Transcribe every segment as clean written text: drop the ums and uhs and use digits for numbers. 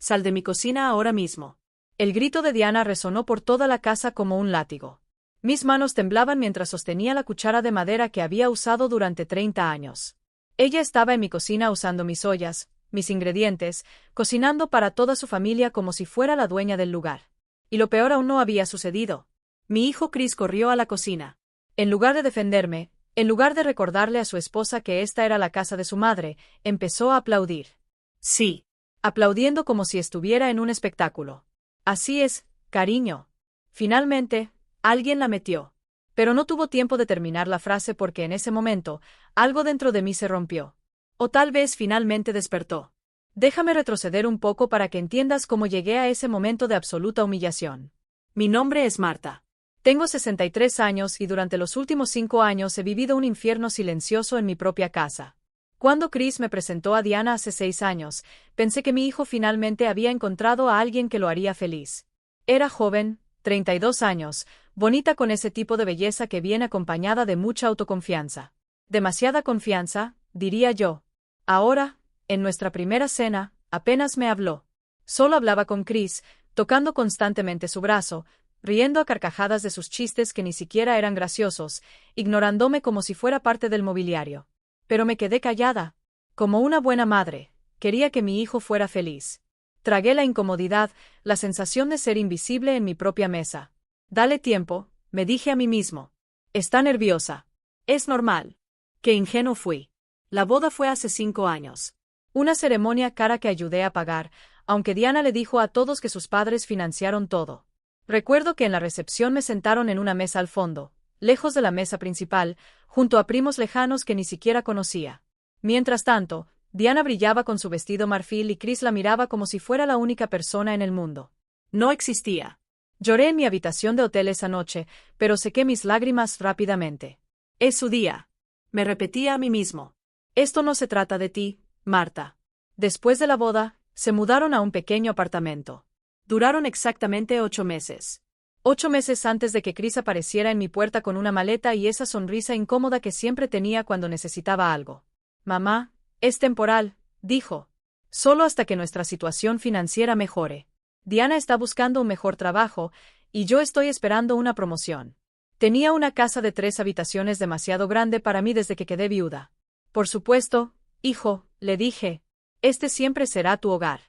Sal de mi cocina ahora mismo. El grito de Diana resonó por toda la casa como un látigo. Mis manos temblaban mientras sostenía la cuchara de madera que había usado durante 30 años. Ella estaba en mi cocina usando mis ollas, mis ingredientes, cocinando para toda su familia como si fuera la dueña del lugar. Y lo peor aún no había sucedido. Mi hijo Chris corrió a la cocina. En lugar de defenderme, en lugar de recordarle a su esposa que esta era la casa de su madre, empezó a aplaudir. Sí, aplaudiendo como si estuviera en un espectáculo. Así es, cariño. Finalmente, alguien la metió. Pero no tuvo tiempo de terminar la frase porque en ese momento, algo dentro de mí se rompió. O tal vez finalmente despertó. Déjame retroceder un poco para que entiendas cómo llegué a ese momento de absoluta humillación. Mi nombre es Marta. Tengo 63 años y durante los últimos 5 años he vivido un infierno silencioso en mi propia casa. Cuando Chris me presentó a Diana hace 6 años, pensé que mi hijo finalmente había encontrado a alguien que lo haría feliz. Era joven, 32 años, bonita con ese tipo de belleza que viene acompañada de mucha autoconfianza. Demasiada confianza, diría yo. Ahora, en nuestra primera cena, apenas me habló. Solo hablaba con Chris, tocando constantemente su brazo, riendo a carcajadas de sus chistes que ni siquiera eran graciosos, ignorándome como si fuera parte del mobiliario. Pero me quedé callada. Como una buena madre, quería que mi hijo fuera feliz. Tragué la incomodidad, la sensación de ser invisible en mi propia mesa. Dale tiempo, me dije a mí mismo. Está nerviosa. Es normal. Qué ingenuo fui. La boda fue hace 5 años. Una ceremonia cara que ayudé a pagar, aunque Diana le dijo a todos que sus padres financiaron todo. Recuerdo que en la recepción me sentaron en una mesa al fondo, lejos de la mesa principal, junto a primos lejanos que ni siquiera conocía. Mientras tanto, Diana brillaba con su vestido marfil y Chris la miraba como si fuera la única persona en el mundo. No existía. Lloré en mi habitación de hotel esa noche, pero sequé mis lágrimas rápidamente. Es su día. Me repetía a mí mismo. Esto no se trata de ti, Marta. Después de la boda, se mudaron a un pequeño apartamento. Duraron exactamente 8 meses. 8 meses antes de que Chris apareciera en mi puerta con una maleta y esa sonrisa incómoda que siempre tenía cuando necesitaba algo. Mamá, es temporal, dijo. Solo hasta que nuestra situación financiera mejore. Diana está buscando un mejor trabajo, y yo estoy esperando una promoción. Tenía una casa de 3 habitaciones demasiado grande para mí desde que quedé viuda. Por supuesto, hijo, le dije, este siempre será tu hogar.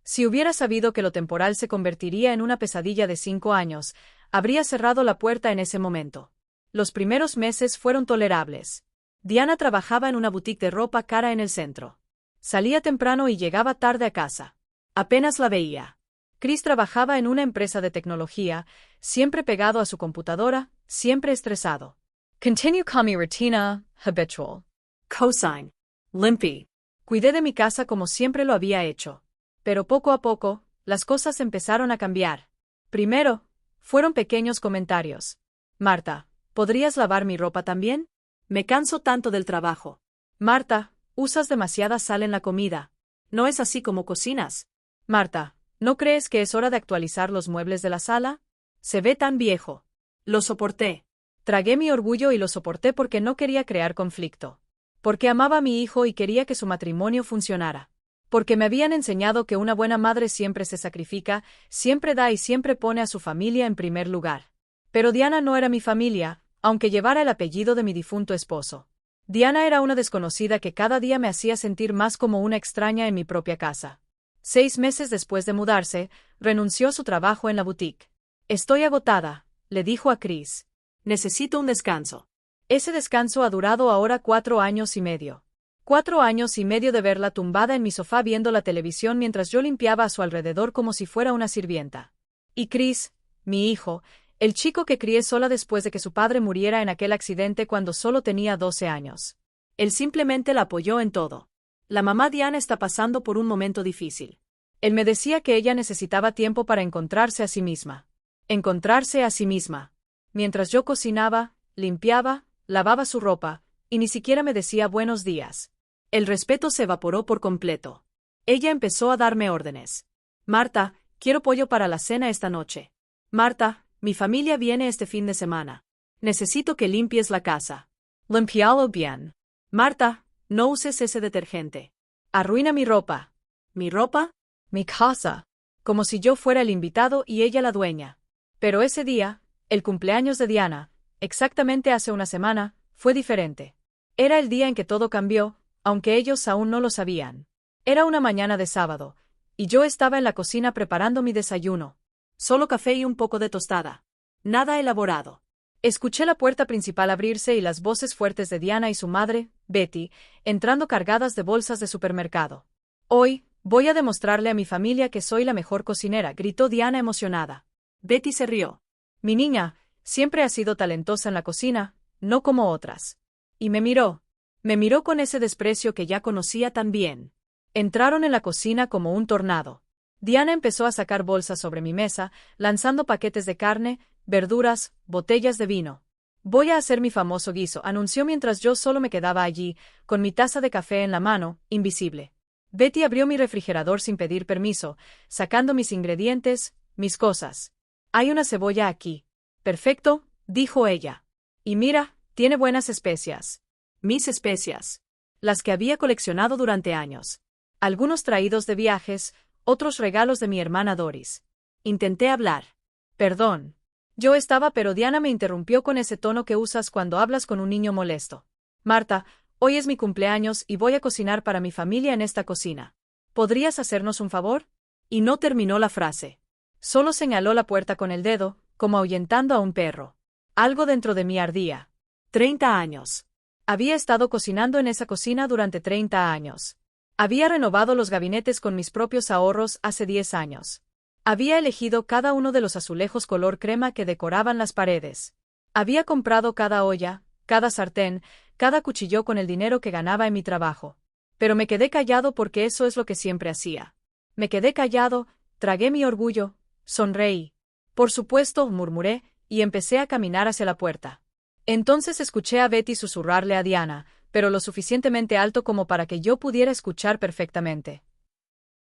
Si hubiera sabido que lo temporal se convertiría en una pesadilla de 5 años, habría cerrado la puerta en ese momento. Los primeros meses fueron tolerables. Diana trabajaba en una boutique de ropa cara en el centro. Salía temprano y llegaba tarde a casa. Apenas la veía. Chris trabajaba en una empresa de tecnología, siempre pegado a su computadora, siempre estresado. Continue con mi rutina habitual. Cosine. Limpy. Cuidé de mi casa como siempre lo había hecho. Pero poco a poco, las cosas empezaron a cambiar. Primero, fueron pequeños comentarios. Marta, ¿podrías lavar mi ropa también? Me canso tanto del trabajo. Marta, usas demasiada sal en la comida. No es así como cocinas. Marta, ¿no crees que es hora de actualizar los muebles de la sala? Se ve tan viejo. Lo soporté. Tragué mi orgullo y lo soporté porque no quería crear conflicto. Porque amaba a mi hijo y quería que su matrimonio funcionara. Porque me habían enseñado que una buena madre siempre se sacrifica, siempre da y siempre pone a su familia en primer lugar. Pero Diana no era mi familia, aunque llevara el apellido de mi difunto esposo. Diana era una desconocida que cada día me hacía sentir más como una extraña en mi propia casa. 6 meses después de mudarse, renunció a su trabajo en la boutique. Estoy agotada, le dijo a Chris. Necesito un descanso. Ese descanso ha durado ahora 4 años y medio. 4 años y medio de verla tumbada en mi sofá viendo la televisión mientras yo limpiaba a su alrededor como si fuera una sirvienta. Y Chris, mi hijo, el chico que crié sola después de que su padre muriera en aquel accidente cuando solo tenía 12 años. Él simplemente la apoyó en todo. La mamá Diana está pasando por un momento difícil. Él me decía que ella necesitaba tiempo para encontrarse a sí misma. Encontrarse a sí misma. Mientras yo cocinaba, limpiaba, lavaba su ropa, y ni siquiera me decía buenos días. El respeto se evaporó por completo. Ella empezó a darme órdenes. Marta, quiero pollo para la cena esta noche. Marta, mi familia viene este fin de semana. Necesito que limpies la casa. Limpialo bien. Marta, no uses ese detergente. Arruina mi ropa. ¿Mi ropa? Mi casa. como si yo fuera el invitado y ella la dueña. Pero ese día, el cumpleaños de Diana, exactamente hace una semana, fue diferente. Era el día en que todo cambió, aunque ellos aún no lo sabían. Era una mañana de sábado, y yo estaba en la cocina preparando mi desayuno. Solo café y un poco de tostada. Nada elaborado. Escuché la puerta principal abrirse y las voces fuertes de Diana y su madre, Betty, entrando cargadas de bolsas de supermercado. Hoy, voy a demostrarle a mi familia que soy la mejor cocinera, gritó Diana emocionada. Betty se rió. Mi niña, siempre ha sido talentosa en la cocina, no como otras. Y me miró. Me miró con ese desprecio que ya conocía tan bien. Entraron en la cocina como un tornado. Diana empezó a sacar bolsas sobre mi mesa, lanzando paquetes de carne, verduras, botellas de vino. Voy a hacer mi famoso guiso, anunció mientras yo solo me quedaba allí, con mi taza de café en la mano, invisible. Betty abrió mi refrigerador sin pedir permiso, sacando mis ingredientes, mis cosas. Hay una cebolla aquí. Perfecto, dijo ella. Y mira, tiene buenas especias. Mis especias. Las que había coleccionado durante años. Algunos traídos de viajes, otros regalos de mi hermana Doris. Intenté hablar. Perdón. Yo estaba, pero Diana me interrumpió con ese tono que usas cuando hablas con un niño molesto. Marta, hoy es mi cumpleaños y voy a cocinar para mi familia en esta cocina. ¿Podrías hacernos un favor? Y no terminó la frase. Solo señaló la puerta con el dedo, como ahuyentando a un perro. Algo dentro de mí ardía. 30 años. Había estado cocinando en esa cocina durante 30 años. Había renovado los gabinetes con mis propios ahorros hace 10 años. Había elegido cada uno de los azulejos color crema que decoraban las paredes. Había comprado cada olla, cada sartén, cada cuchillo con el dinero que ganaba en mi trabajo. Pero me quedé callado porque eso es lo que siempre hacía. Me quedé callado, tragué mi orgullo, sonreí. Por supuesto, murmuré, y empecé a caminar hacia la puerta. Entonces escuché a Betty susurrarle a Diana, pero lo suficientemente alto como para que yo pudiera escuchar perfectamente.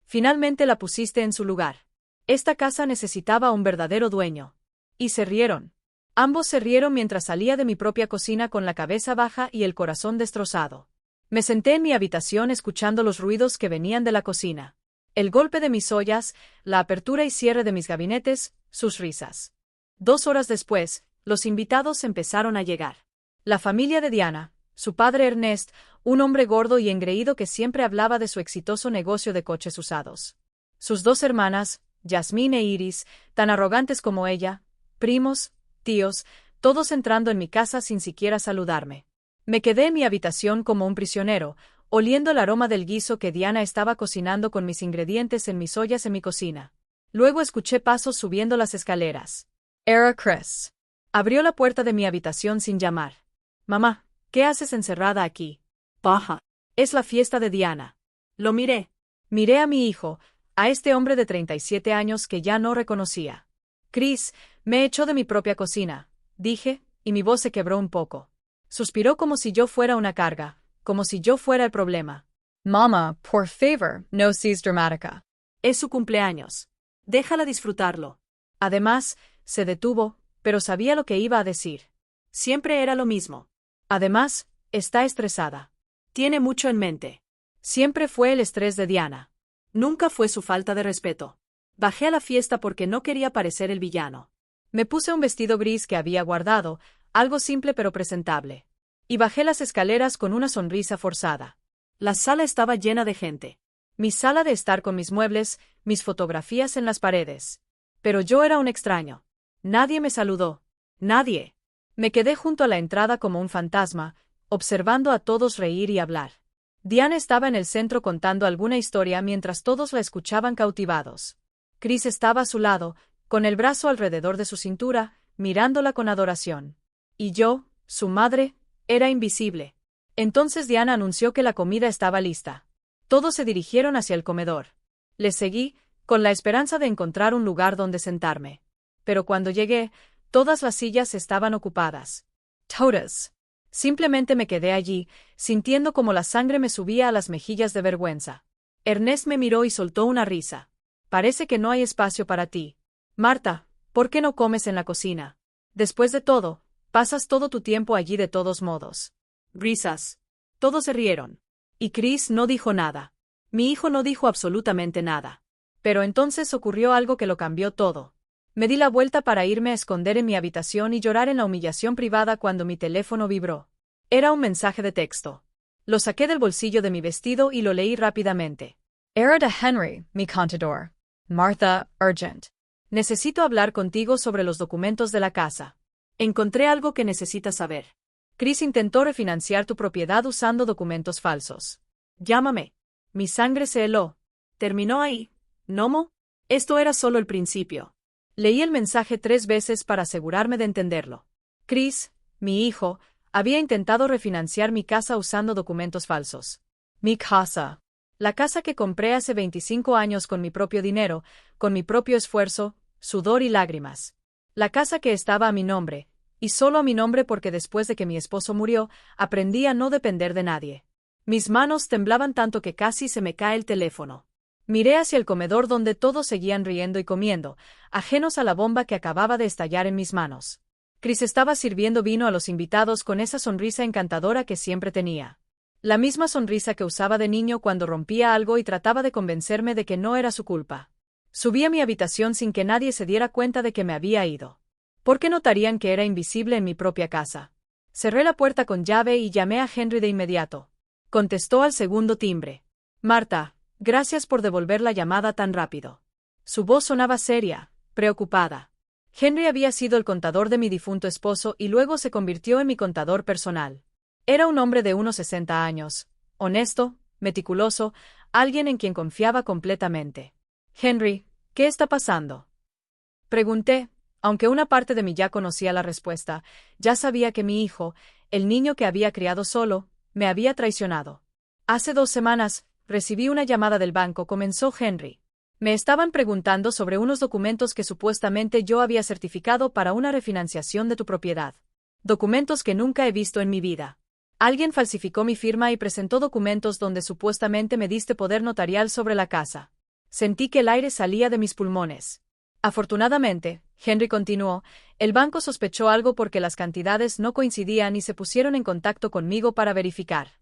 Finalmente la pusiste en su lugar. Esta casa necesitaba un verdadero dueño. Y se rieron. Ambos se rieron mientras salía de mi propia cocina con la cabeza baja y el corazón destrozado. Me senté en mi habitación escuchando los ruidos que venían de la cocina. El golpe de mis ollas, la apertura y cierre de mis gabinetes, sus risas. 2 horas después, los invitados empezaron a llegar. La familia de Diana, su padre Ernest, un hombre gordo y engreído que siempre hablaba de su exitoso negocio de coches usados. Sus 2 hermanas, Yasmín e Iris, tan arrogantes como ella, primos, tíos, todos entrando en mi casa sin siquiera saludarme. Me quedé en mi habitación como un prisionero, oliendo el aroma del guiso que Diana estaba cocinando con mis ingredientes en mis ollas en mi cocina. Luego escuché pasos subiendo las escaleras. Era Chris. Abrió la puerta de mi habitación sin llamar. Mamá, ¿qué haces encerrada aquí? Baja. Es la fiesta de Diana. Lo miré. Miré a mi hijo, a este hombre de 37 años que ya no reconocía. Chris, me echó de mi propia cocina, dije, y mi voz se quebró un poco. Suspiró como si yo fuera una carga, como si yo fuera el problema. Mama, por favor, no seas dramática. Es su cumpleaños. Déjala disfrutarlo. Además, se detuvo, pero sabía lo que iba a decir. Siempre era lo mismo. Además, está estresada. Tiene mucho en mente. Siempre fue el estrés de Diana. Nunca fue su falta de respeto. Bajé a la fiesta porque no quería parecer el villano. Me puse un vestido gris que había guardado, algo simple pero presentable. Y bajé las escaleras con una sonrisa forzada. La sala estaba llena de gente. Mi sala de estar con mis muebles, mis fotografías en las paredes. Pero yo era un extraño. Nadie me saludó. Nadie. Me quedé junto a la entrada como un fantasma, observando a todos reír y hablar. Diana estaba en el centro contando alguna historia mientras todos la escuchaban cautivados. Chris estaba a su lado, con el brazo alrededor de su cintura, mirándola con adoración. Y yo, su madre, era invisible. Entonces Diana anunció que la comida estaba lista. Todos se dirigieron hacia el comedor. Les seguí, con la esperanza de encontrar un lugar donde sentarme. Pero cuando llegué, todas las sillas estaban ocupadas. Todas. Simplemente me quedé allí, sintiendo como la sangre me subía a las mejillas de vergüenza. Ernest me miró y soltó una risa. Parece que no hay espacio para ti. Marta, ¿por qué no comes en la cocina? Después de todo, pasas todo tu tiempo allí de todos modos. Risas. Todos se rieron. Y Chris no dijo nada. Mi hijo no dijo absolutamente nada. Pero entonces ocurrió algo que lo cambió todo. Me di la vuelta para irme a esconder en mi habitación y llorar en la humillación privada cuando mi teléfono vibró. Era un mensaje de texto. Lo saqué del bolsillo de mi vestido y lo leí rápidamente. Era de Henry, mi contador. Martha, urgent. Necesito hablar contigo sobre los documentos de la casa. Encontré algo que necesitas saber. Chris intentó refinanciar tu propiedad usando documentos falsos. Llámame. Mi sangre se heló. ¿Terminó ahí, Nomo? Esto era solo el principio. Leí el mensaje 3 veces para asegurarme de entenderlo. Chris, mi hijo, había intentado refinanciar mi casa usando documentos falsos. Mi casa. La casa que compré hace 25 años con mi propio dinero, con mi propio esfuerzo, sudor y lágrimas. La casa que estaba a mi nombre, y solo a mi nombre porque después de que mi esposo murió, aprendí a no depender de nadie. Mis manos temblaban tanto que casi se me cae el teléfono. Miré hacia el comedor donde todos seguían riendo y comiendo, ajenos a la bomba que acababa de estallar en mis manos. Chris estaba sirviendo vino a los invitados con esa sonrisa encantadora que siempre tenía. La misma sonrisa que usaba de niño cuando rompía algo y trataba de convencerme de que no era su culpa. Subí a mi habitación sin que nadie se diera cuenta de que me había ido. ¿Por qué notarían que era invisible en mi propia casa? Cerré la puerta con llave y llamé a Henry de inmediato. Contestó al segundo timbre. Marta, gracias por devolver la llamada tan rápido. Su voz sonaba seria, preocupada. Henry había sido el contador de mi difunto esposo y luego se convirtió en mi contador personal. Era un hombre de unos 60 años, honesto, meticuloso, alguien en quien confiaba completamente. Henry, ¿qué está pasando? Pregunté, aunque una parte de mí ya conocía la respuesta, ya sabía que mi hijo, el niño que había criado solo, me había traicionado. Hace 2 semanas, recibí una llamada del banco, comenzó Henry. Me estaban preguntando sobre unos documentos que supuestamente yo había certificado para una refinanciación de tu propiedad. Documentos que nunca he visto en mi vida. Alguien falsificó mi firma y presentó documentos donde supuestamente me diste poder notarial sobre la casa. Sentí que el aire salía de mis pulmones. Afortunadamente, Henry continuó, el banco sospechó algo porque las cantidades no coincidían y se pusieron en contacto conmigo para verificar.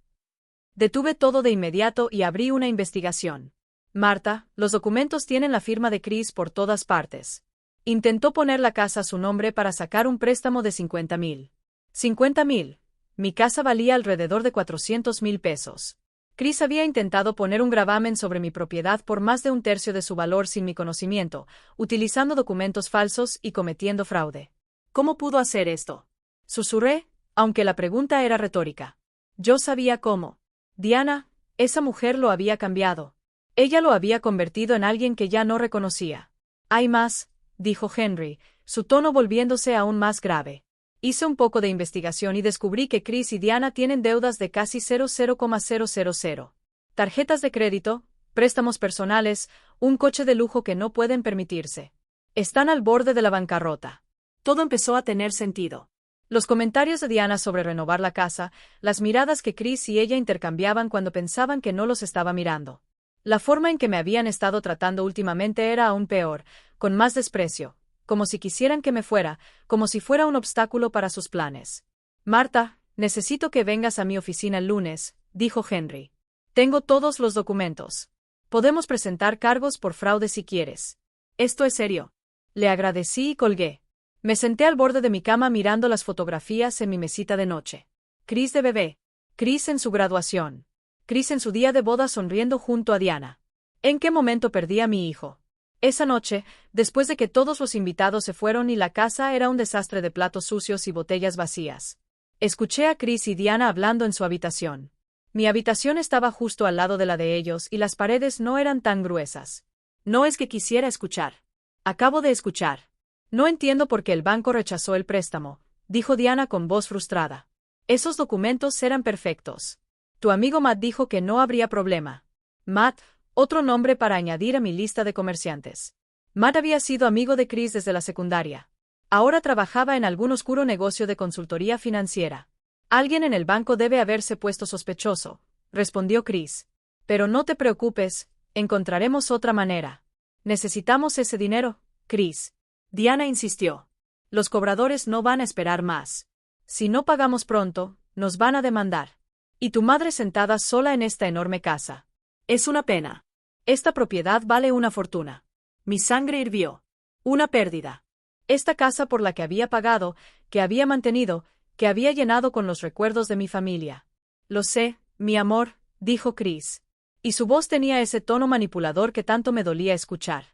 Detuve todo de inmediato y abrí una investigación. Marta, los documentos tienen la firma de Chris por todas partes. Intentó poner la casa a su nombre para sacar un préstamo de 50,000. 50,000. Mi casa valía alrededor de 400,000 pesos. Chris había intentado poner un gravamen sobre mi propiedad por más de 1/3 de su valor sin mi conocimiento, utilizando documentos falsos y cometiendo fraude. ¿Cómo pudo hacer esto? Susurré, aunque la pregunta era retórica. Yo sabía cómo. Diana, esa mujer lo había cambiado. Ella lo había convertido en alguien que ya no reconocía. Hay más, dijo Henry, su tono volviéndose aún más grave. Hice un poco de investigación y descubrí que Chris y Diana tienen deudas de casi 00,000. Tarjetas de crédito, préstamos personales, un coche de lujo que no pueden permitirse. Están al borde de la bancarrota. Todo empezó a tener sentido. Los comentarios de Diana sobre renovar la casa, las miradas que Chris y ella intercambiaban cuando pensaban que no los estaba mirando. La forma en que me habían estado tratando últimamente era aún peor, con más desprecio. Como si quisieran que me fuera, como si fuera un obstáculo para sus planes. Marta, necesito que vengas a mi oficina el lunes, dijo Henry. Tengo todos los documentos. Podemos presentar cargos por fraude si quieres. Esto es serio. Le agradecí y colgué. Me senté al borde de mi cama mirando las fotografías en mi mesita de noche. Chris de bebé. Chris en su graduación. Chris en su día de boda sonriendo junto a Diana. ¿En qué momento perdí a mi hijo? Esa noche, después de que todos los invitados se fueron y la casa era un desastre de platos sucios y botellas vacías. Escuché a Chris y Diana hablando en su habitación. Mi habitación estaba justo al lado de la de ellos y las paredes no eran tan gruesas. No es que quisiera escuchar. Acabo de escuchar. No entiendo por qué el banco rechazó el préstamo, dijo Diana con voz frustrada. Esos documentos eran perfectos. Tu amigo Matt dijo que no habría problema. Matt, otro nombre para añadir a mi lista de comerciantes. Matt había sido amigo de Chris desde la secundaria. Ahora trabajaba en algún oscuro negocio de consultoría financiera. Alguien en el banco debe haberse puesto sospechoso, respondió Chris. Pero no te preocupes, encontraremos otra manera. Necesitamos ese dinero, Chris. Diana insistió. Los cobradores no van a esperar más. Si no pagamos pronto, nos van a demandar. Y tu madre sentada sola en esta enorme casa. Es una pena. Esta propiedad vale una fortuna. Mi sangre hirvió. Una pérdida. Esta casa por la que había pagado, que había mantenido, que había llenado con los recuerdos de mi familia. Lo sé, mi amor, dijo Chris. Y su voz tenía ese tono manipulador que tanto me dolía escuchar.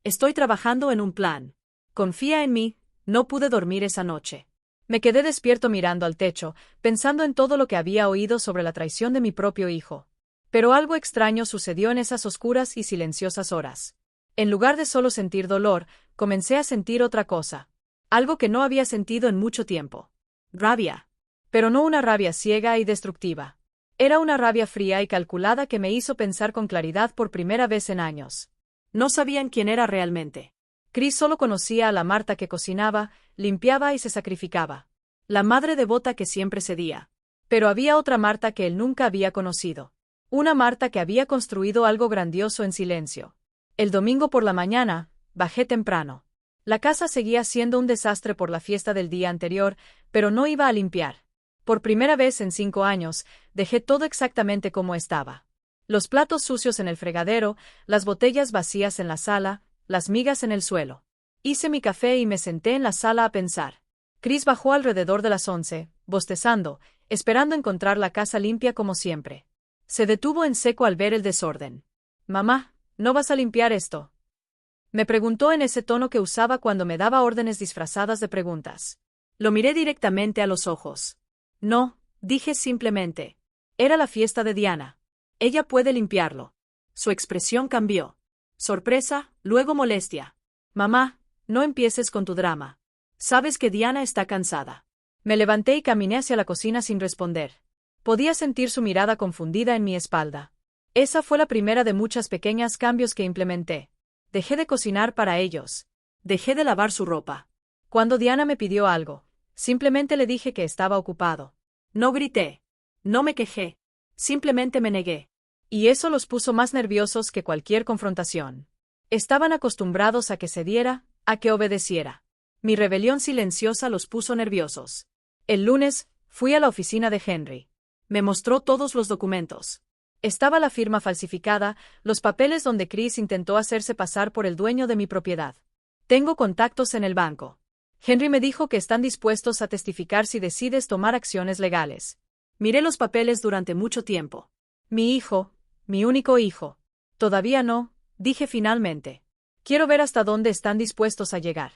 Estoy trabajando en un plan. Confía en mí. No pude dormir esa noche. Me quedé despierto mirando al techo, pensando en todo lo que había oído sobre la traición de mi propio hijo. Pero algo extraño sucedió en esas oscuras y silenciosas horas. En lugar de solo sentir dolor, comencé a sentir otra cosa. Algo que no había sentido en mucho tiempo. Rabia. Pero no una rabia ciega y destructiva. Era una rabia fría y calculada que me hizo pensar con claridad por primera vez en años. No sabían quién era realmente. Chris solo conocía a la Marta que cocinaba, limpiaba y se sacrificaba. La madre devota que siempre cedía. Pero había otra Marta que él nunca había conocido. Una Marta que había construido algo grandioso en silencio. El domingo por la mañana, bajé temprano. La casa seguía siendo un desastre por la fiesta del día anterior, pero no iba a limpiar. Por primera vez en 5 años, dejé todo exactamente como estaba. Los platos sucios en el fregadero, las botellas vacías en la sala, las migas en el suelo. Hice mi café y me senté en la sala a pensar. Chris bajó alrededor de las 11, bostezando, esperando encontrar la casa limpia como siempre. Se detuvo en seco al ver el desorden. «Mamá, ¿no vas a limpiar esto?», me preguntó en ese tono que usaba cuando me daba órdenes disfrazadas de preguntas. Lo miré directamente a los ojos. «No», dije simplemente. Era la fiesta de Diana. Ella puede limpiarlo. Su expresión cambió. Sorpresa, luego molestia. «Mamá, no empieces con tu drama. Sabes que Diana está cansada». Me levanté y caminé hacia la cocina sin responder. Podía sentir su mirada confundida en mi espalda. Esa fue la primera de muchos pequeños cambios que implementé. Dejé de cocinar para ellos. Dejé de lavar su ropa. Cuando Diana me pidió algo, simplemente le dije que estaba ocupado. No grité. No me quejé. Simplemente me negué. Y eso los puso más nerviosos que cualquier confrontación. Estaban acostumbrados a que cediera, a que obedeciera. Mi rebelión silenciosa los puso nerviosos. El lunes, fui a la oficina de Henry. Me mostró todos los documentos. Estaba la firma falsificada, los papeles donde Chris intentó hacerse pasar por el dueño de mi propiedad. Tengo contactos en el banco. Henry me dijo que están dispuestos a testificar si decides tomar acciones legales. Miré los papeles durante mucho tiempo. Mi hijo, mi único hijo. Todavía no, dije finalmente. Quiero ver hasta dónde están dispuestos a llegar.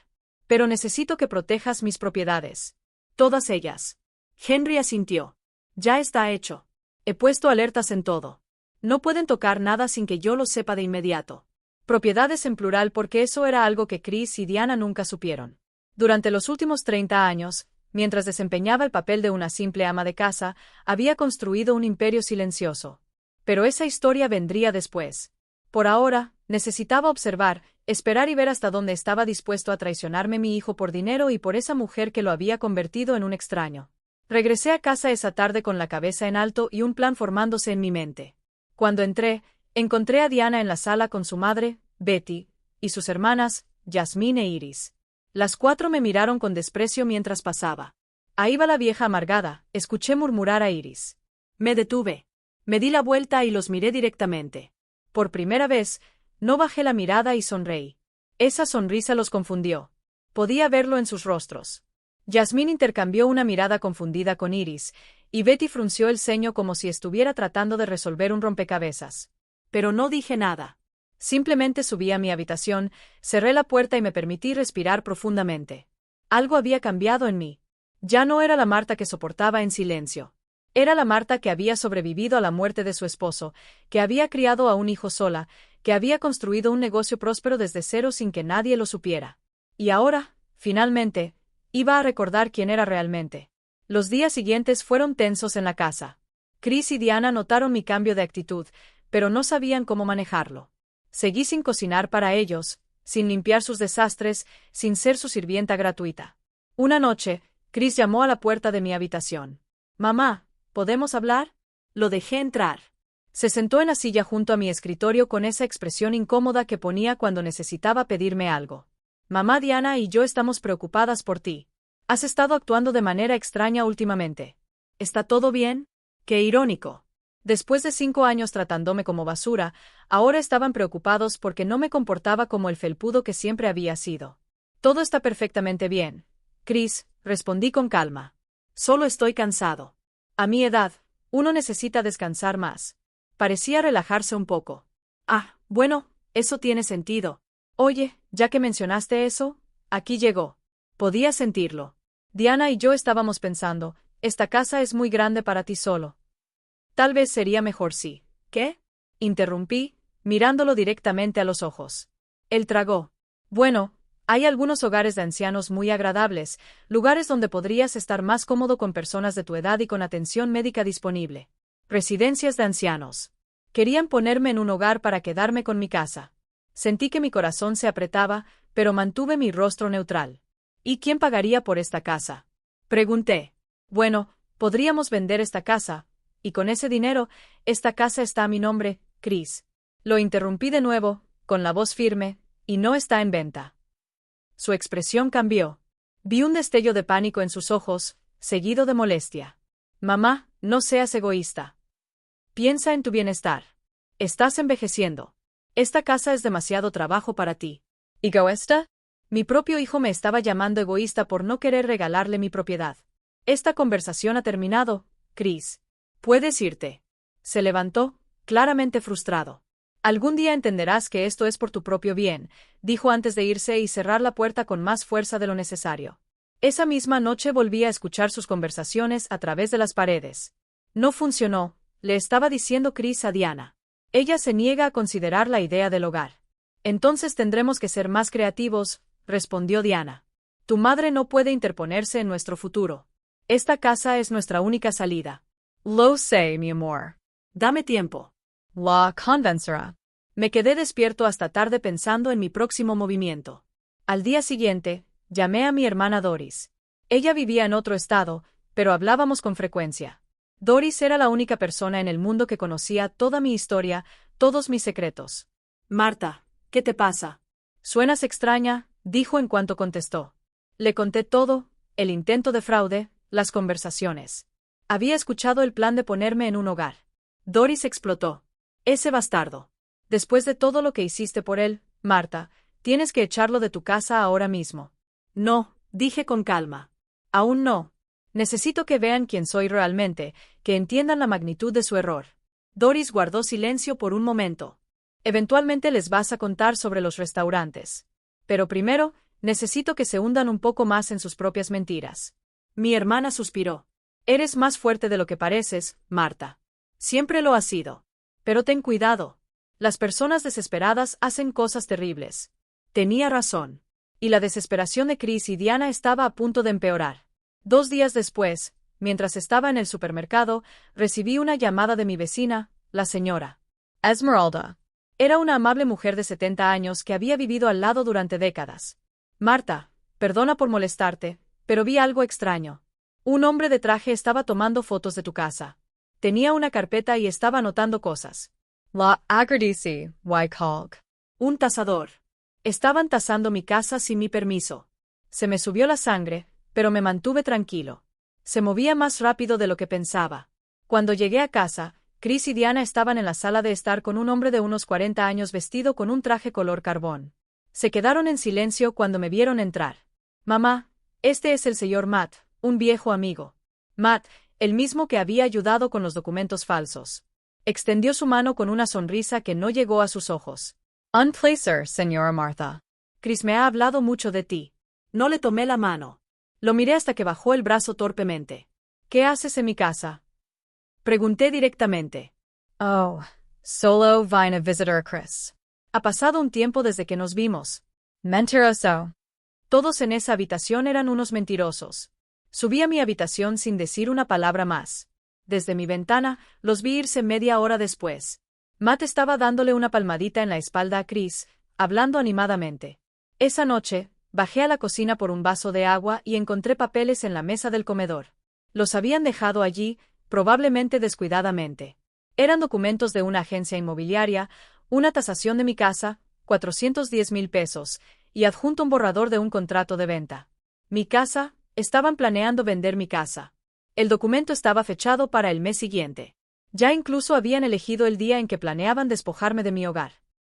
Pero necesito que protejas mis propiedades. Todas ellas. Henry asintió. Ya está hecho. He puesto alertas en todo. No pueden tocar nada sin que yo lo sepa de inmediato. Propiedades en plural porque eso era algo que Chris y Diana nunca supieron. Durante los últimos 30 años, mientras desempeñaba el papel de una simple ama de casa, había construido un imperio silencioso. Pero esa historia vendría después. Por ahora, necesitaba observar, esperar y ver hasta dónde estaba dispuesto a traicionarme mi hijo por dinero y por esa mujer que lo había convertido en un extraño. Regresé a casa esa tarde con la cabeza en alto y un plan formándose en mi mente. Cuando entré, encontré a Diana en la sala con su madre, Betty, y sus hermanas, Jasmine e Iris. Las 4 me miraron con desprecio mientras pasaba. Ahí va la vieja amargada, escuché murmurar a Iris. Me detuve. Me di la vuelta y los miré directamente. Por primera vez, no bajé la mirada y sonreí. Esa sonrisa los confundió. Podía verlo en sus rostros. Jasmine intercambió una mirada confundida con Iris, y Betty frunció el ceño como si estuviera tratando de resolver un rompecabezas. Pero no dije nada. Simplemente subí a mi habitación, cerré la puerta y me permití respirar profundamente. Algo había cambiado en mí. Ya no era la Marta que soportaba en silencio. Era la Marta que había sobrevivido a la muerte de su esposo, que había criado a un hijo sola, que había construido un negocio próspero desde cero sin que nadie lo supiera. Y ahora, finalmente, iba a recordar quién era realmente. Los días siguientes fueron tensos en la casa. Chris y Diana notaron mi cambio de actitud, pero no sabían cómo manejarlo. Seguí sin cocinar para ellos, sin limpiar sus desastres, sin ser su sirvienta gratuita. Una noche, Chris llamó a la puerta de mi habitación. «Mamá, ¿podemos hablar?». Lo dejé entrar. Se sentó en la silla junto a mi escritorio con esa expresión incómoda que ponía cuando necesitaba pedirme algo. «Mamá, Diana y yo estamos preocupadas por ti. Has estado actuando de manera extraña últimamente. ¿Está todo bien?». Qué irónico. Después de 5 años tratándome como basura, ahora estaban preocupados porque no me comportaba como el felpudo que siempre había sido. Todo está perfectamente bien, Chris, respondí con calma. Solo estoy cansado. A mi edad, uno necesita descansar más. Parecía relajarse un poco. Ah, bueno, eso tiene sentido. Oye, ya que mencionaste eso, aquí llegó. Podía sentirlo. Diana y yo estábamos pensando, esta casa es muy grande para ti solo. Tal vez sería mejor si. ¿Qué? Interrumpí, mirándolo directamente a los ojos. Él tragó. Bueno, hay algunos hogares de ancianos muy agradables, lugares donde podrías estar más cómodo con personas de tu edad y con atención médica disponible. Residencias de ancianos. Querían ponerme en un hogar para quedarme con mi casa. Sentí que mi corazón se apretaba, pero mantuve mi rostro neutral. ¿Y quién pagaría por esta casa? Pregunté. Bueno, podríamos vender esta casa, y con ese dinero, esta casa está a mi nombre, Chris. Lo interrumpí de nuevo, con la voz firme, y no está en venta. Su expresión cambió. Vi un destello de pánico en sus ojos, seguido de molestia. Mamá, no seas egoísta. Piensa en tu bienestar. Estás envejeciendo. Esta casa es demasiado trabajo para ti. ¿Egoísta? Mi propio hijo me estaba llamando egoísta por no querer regalarle mi propiedad. Esta conversación ha terminado, Chris. Puedes irte. Se levantó, claramente frustrado. Algún día entenderás que esto es por tu propio bien, dijo antes de irse y cerrar la puerta con más fuerza de lo necesario. Esa misma noche volví a escuchar sus conversaciones a través de las paredes. No funcionó, le estaba diciendo Chris a Diana. Ella se niega a considerar la idea del hogar. Entonces tendremos que ser más creativos, respondió Diana. Tu madre no puede interponerse en nuestro futuro. Esta casa es nuestra única salida. Lo sé, mi amor. Dame tiempo. La convencerá. Me quedé despierto hasta tarde pensando en mi próximo movimiento. Al día siguiente, llamé a mi hermana Doris. Ella vivía en otro estado, pero hablábamos con frecuencia. Doris era la única persona en el mundo que conocía toda mi historia, todos mis secretos. Marta, ¿qué te pasa? Suenas extraña, dijo en cuanto contestó. Le conté todo, el intento de fraude, las conversaciones. Había escuchado el plan de ponerme en un hogar. Doris explotó. Ese bastardo. Después de todo lo que hiciste por él, Marta, tienes que echarlo de tu casa ahora mismo. No, dije con calma. Aún no. Necesito que vean quién soy realmente, que entiendan la magnitud de su error. Doris guardó silencio por un momento. Eventualmente les vas a contar sobre los restaurantes. Pero primero, necesito que se hundan un poco más en sus propias mentiras. Mi hermana suspiró. Eres más fuerte de lo que pareces, Marta. Siempre lo has sido. Pero ten cuidado. Las personas desesperadas hacen cosas terribles. Tenía razón. Y la desesperación de Chris y Diana estaba a punto de empeorar. 2 días después, mientras estaba en el supermercado, recibí una llamada de mi vecina, la señora Esmeralda. Era una amable mujer de 70 años que había vivido al lado durante décadas. Marta, perdona por molestarte, pero vi algo extraño. Un hombre de traje estaba tomando fotos de tu casa. Tenía una carpeta y estaba anotando cosas. La agradece, Wycalk. Un tasador. Estaban tasando mi casa sin mi permiso. Se me subió la sangre, pero me mantuve tranquilo. Se movía más rápido de lo que pensaba. Cuando llegué a casa, Chris y Diana estaban en la sala de estar con un hombre de unos 40 años vestido con un traje color carbón. Se quedaron en silencio cuando me vieron entrar. Mamá, este es el señor Matt, un viejo amigo. Matt, el mismo que había ayudado con los documentos falsos. Extendió su mano con una sonrisa que no llegó a sus ojos. Un placer, señora Martha. Chris me ha hablado mucho de ti. No le tomé la mano. Lo miré hasta que bajó el brazo torpemente. ¿Qué haces en mi casa? Pregunté directamente. Oh, solo vine a visitar a Chris. Ha pasado un tiempo desde que nos vimos. Mentiroso. Todos en esa habitación eran unos mentirosos. Subí a mi habitación sin decir una palabra más. Desde mi ventana, los vi irse media hora después. Matt estaba dándole una palmadita en la espalda a Chris, hablando animadamente. Esa noche, bajé a la cocina por un vaso de agua y encontré papeles en la mesa del comedor. Los habían dejado allí, probablemente descuidadamente. Eran documentos de una agencia inmobiliaria, una tasación de mi casa, 410,000 pesos, y adjunto un borrador de un contrato de venta. Mi casa, estaban planeando vender mi casa. El documento estaba fechado para el mes siguiente. Ya incluso habían elegido el día en que planeaban despojarme de mi hogar.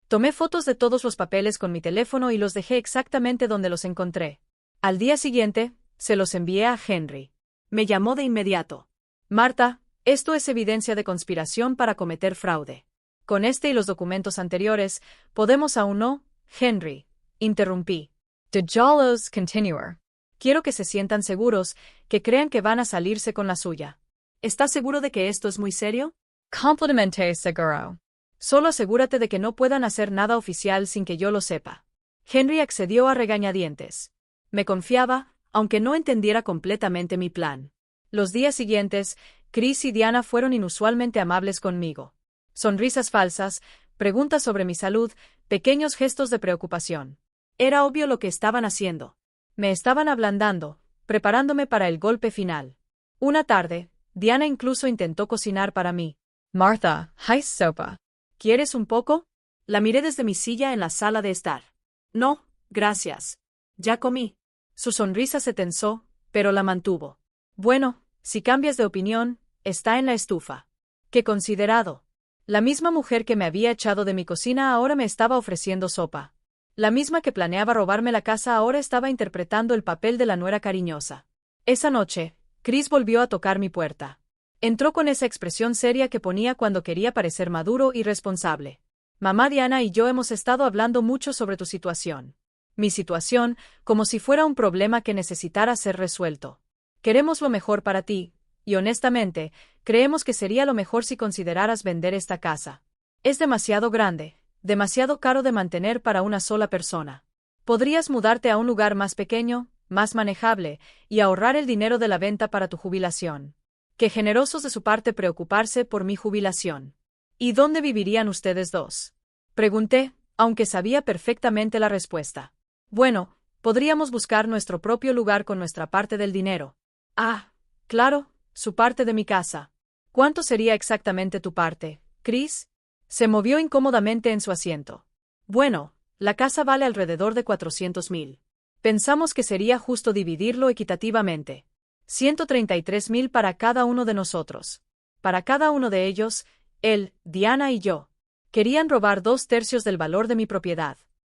Tomé fotos de todos los papeles con mi teléfono y los dejé exactamente donde los encontré. Al día siguiente, se los envié a Henry. Me llamó de inmediato. Marta, esto es evidencia de conspiración para cometer fraude. Con este y los documentos anteriores, podemos aún no, Henry. Interrumpí. The Jollos continuer. Quiero que se sientan seguros, que crean que van a salirse con la suya. ¿Estás seguro de que esto es muy serio? Completamente seguro. Solo asegúrate de que no puedan hacer nada oficial sin que yo lo sepa. Henry accedió a regañadientes. Me confiaba, aunque no entendiera completamente mi plan. Los días siguientes, Chris y Diana fueron inusualmente amables conmigo. Sonrisas falsas, preguntas sobre mi salud, pequeños gestos de preocupación. Era obvio lo que estaban haciendo. Me estaban ablandando, preparándome para el golpe final. Una tarde, Diana incluso intentó cocinar para mí. Martha, ¿hay sopa? ¿Quieres un poco? La miré desde mi silla en la sala de estar. No, gracias. Ya comí. Su sonrisa se tensó, pero la mantuvo. Bueno, si cambias de opinión, está en la estufa. Qué considerado. La misma mujer que me había echado de mi cocina ahora me estaba ofreciendo sopa. La misma que planeaba robarme la casa ahora estaba interpretando el papel de la nuera cariñosa. Esa noche, Chris volvió a tocar mi puerta. Entró con esa expresión seria que ponía cuando quería parecer maduro y responsable. Mamá Diana y yo hemos estado hablando mucho sobre tu situación. Mi situación, como si fuera un problema que necesitara ser resuelto. Queremos lo mejor para ti, y honestamente, creemos que sería lo mejor si consideraras vender esta casa. Es demasiado grande, demasiado caro de mantener para una sola persona. Podrías mudarte a un lugar más pequeño, más manejable, y ahorrar el dinero de la venta para tu jubilación. Qué generosos de su parte preocuparse por mi jubilación. ¿Y dónde vivirían ustedes dos? Pregunté, aunque sabía perfectamente la respuesta. Bueno, podríamos buscar nuestro propio lugar con nuestra parte del dinero. Ah, claro, su parte de mi casa. ¿Cuánto sería exactamente tu parte, Chris? Se movió incómodamente en su asiento. Bueno, la casa vale alrededor de 400,000. Pensamos que sería justo dividirlo equitativamente. 133,000 para cada uno de nosotros. Para cada uno de ellos, él, Diana y yo. Querían robar 2/3 del valor de mi propiedad.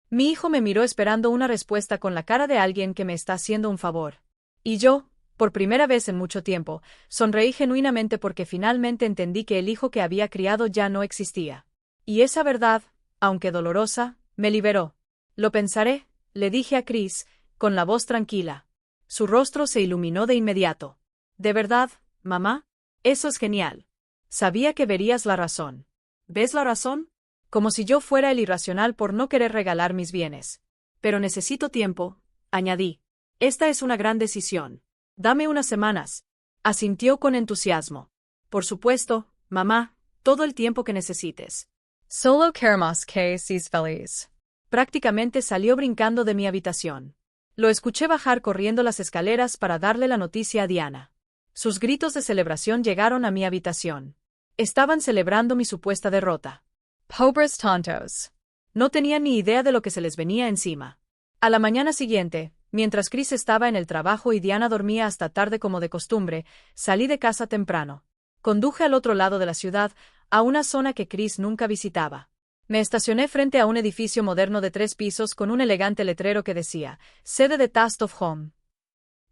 Mi hijo me miró esperando una respuesta con la cara de alguien que me está haciendo un favor. Y yo, por primera vez en mucho tiempo, sonreí genuinamente porque finalmente entendí que el hijo que había criado ya no existía. Y esa verdad, aunque dolorosa, me liberó. Lo pensaré, le dije a Chris, con la voz tranquila. Su rostro se iluminó de inmediato. ¿De verdad, mamá? Eso es genial. Sabía que verías la razón. ¿Ves la razón? Como si yo fuera el irracional por no querer regalar mis bienes. Pero necesito tiempo, añadí. Esta es una gran decisión. Dame unas semanas. Asintió con entusiasmo. Por supuesto, mamá, todo el tiempo que necesites. Solo queremos que seas feliz. Prácticamente salió brincando de mi habitación. Lo escuché bajar corriendo las escaleras para darle la noticia a Diana. Sus gritos de celebración llegaron a mi habitación. Estaban celebrando mi supuesta derrota. Pobres tontos. No tenían ni idea de lo que se les venía encima. A la mañana siguiente, mientras Chris estaba en el trabajo y Diana dormía hasta tarde como de costumbre, salí de casa temprano. Conduje al otro lado de la ciudad, a una zona que Chris nunca visitaba. Me estacioné frente a un edificio moderno de 3 pisos con un elegante letrero que decía, sede de Taste of Home.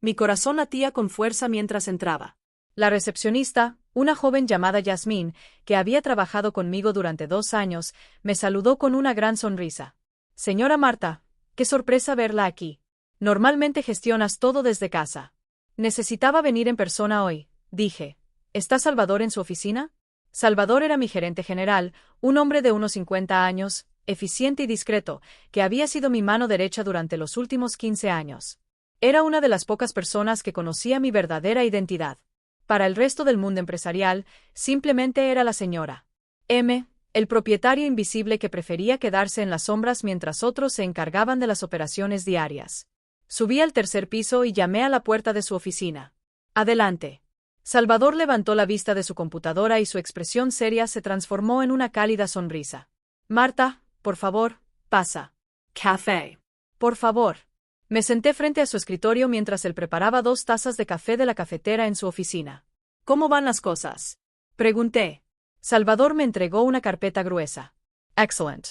Mi corazón latía con fuerza mientras entraba. La recepcionista, una joven llamada Yasmín, que había trabajado conmigo durante 2 años, me saludó con una gran sonrisa. Señora Marta, qué sorpresa verla aquí. Normalmente gestionas todo desde casa. Necesitaba venir en persona hoy, dije. ¿Está Salvador en su oficina? Salvador era mi gerente general, un hombre de unos 50 años, eficiente y discreto, que había sido mi mano derecha durante los últimos 15 años. Era una de las pocas personas que conocía mi verdadera identidad. Para el resto del mundo empresarial, simplemente era la señora M., el propietario invisible que prefería quedarse en las sombras mientras otros se encargaban de las operaciones diarias. Subí al 3er piso y llamé a la puerta de su oficina. Adelante. Salvador levantó la vista de su computadora y su expresión seria se transformó en una cálida sonrisa. Marta, por favor, pasa. Café. Por favor. Me senté frente a su escritorio mientras él preparaba 2 tazas de café de la cafetera en su oficina. ¿Cómo van las cosas? Pregunté. Salvador me entregó una carpeta gruesa. Excellent.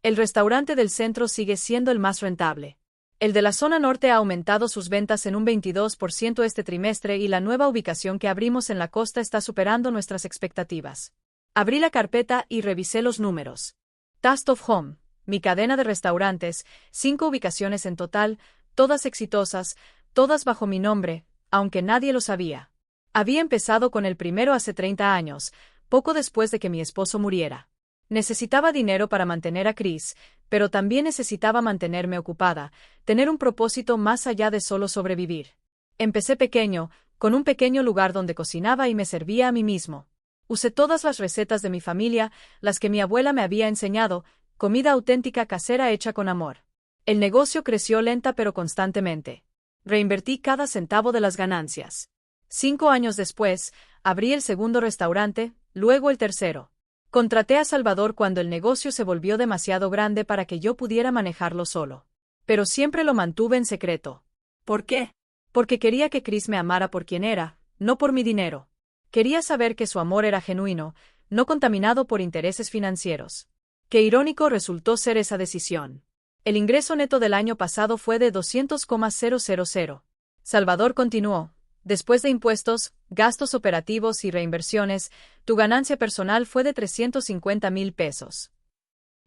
El restaurante del centro sigue siendo el más rentable. El de la zona norte ha aumentado sus ventas en un 22% este trimestre y la nueva ubicación que abrimos en la costa está superando nuestras expectativas. Abrí la carpeta y revisé los números. Taste of Home, mi cadena de restaurantes, 5 ubicaciones en total, todas exitosas, todas bajo mi nombre, aunque nadie lo sabía. Había empezado con el primero hace 30 años, poco después de que mi esposo muriera. Necesitaba dinero para mantener a Chris, pero también necesitaba mantenerme ocupada, tener un propósito más allá de solo sobrevivir. Empecé pequeño, con un pequeño lugar donde cocinaba y me servía a mí mismo. Usé todas las recetas de mi familia, las que mi abuela me había enseñado, comida auténtica casera hecha con amor. El negocio creció lenta pero constantemente. Reinvertí cada centavo de las ganancias. 5 años después, abrí el segundo restaurante, luego el tercero. Contraté a Salvador cuando el negocio se volvió demasiado grande para que yo pudiera manejarlo solo. Pero siempre lo mantuve en secreto. ¿Por qué? Porque quería que Chris me amara por quien era, no por mi dinero. Quería saber que su amor era genuino, no contaminado por intereses financieros. Qué irónico resultó ser esa decisión. El ingreso neto del año pasado fue de 200,000. Salvador continuó. Después de impuestos, gastos operativos y reinversiones, tu ganancia personal fue de 350,000 pesos.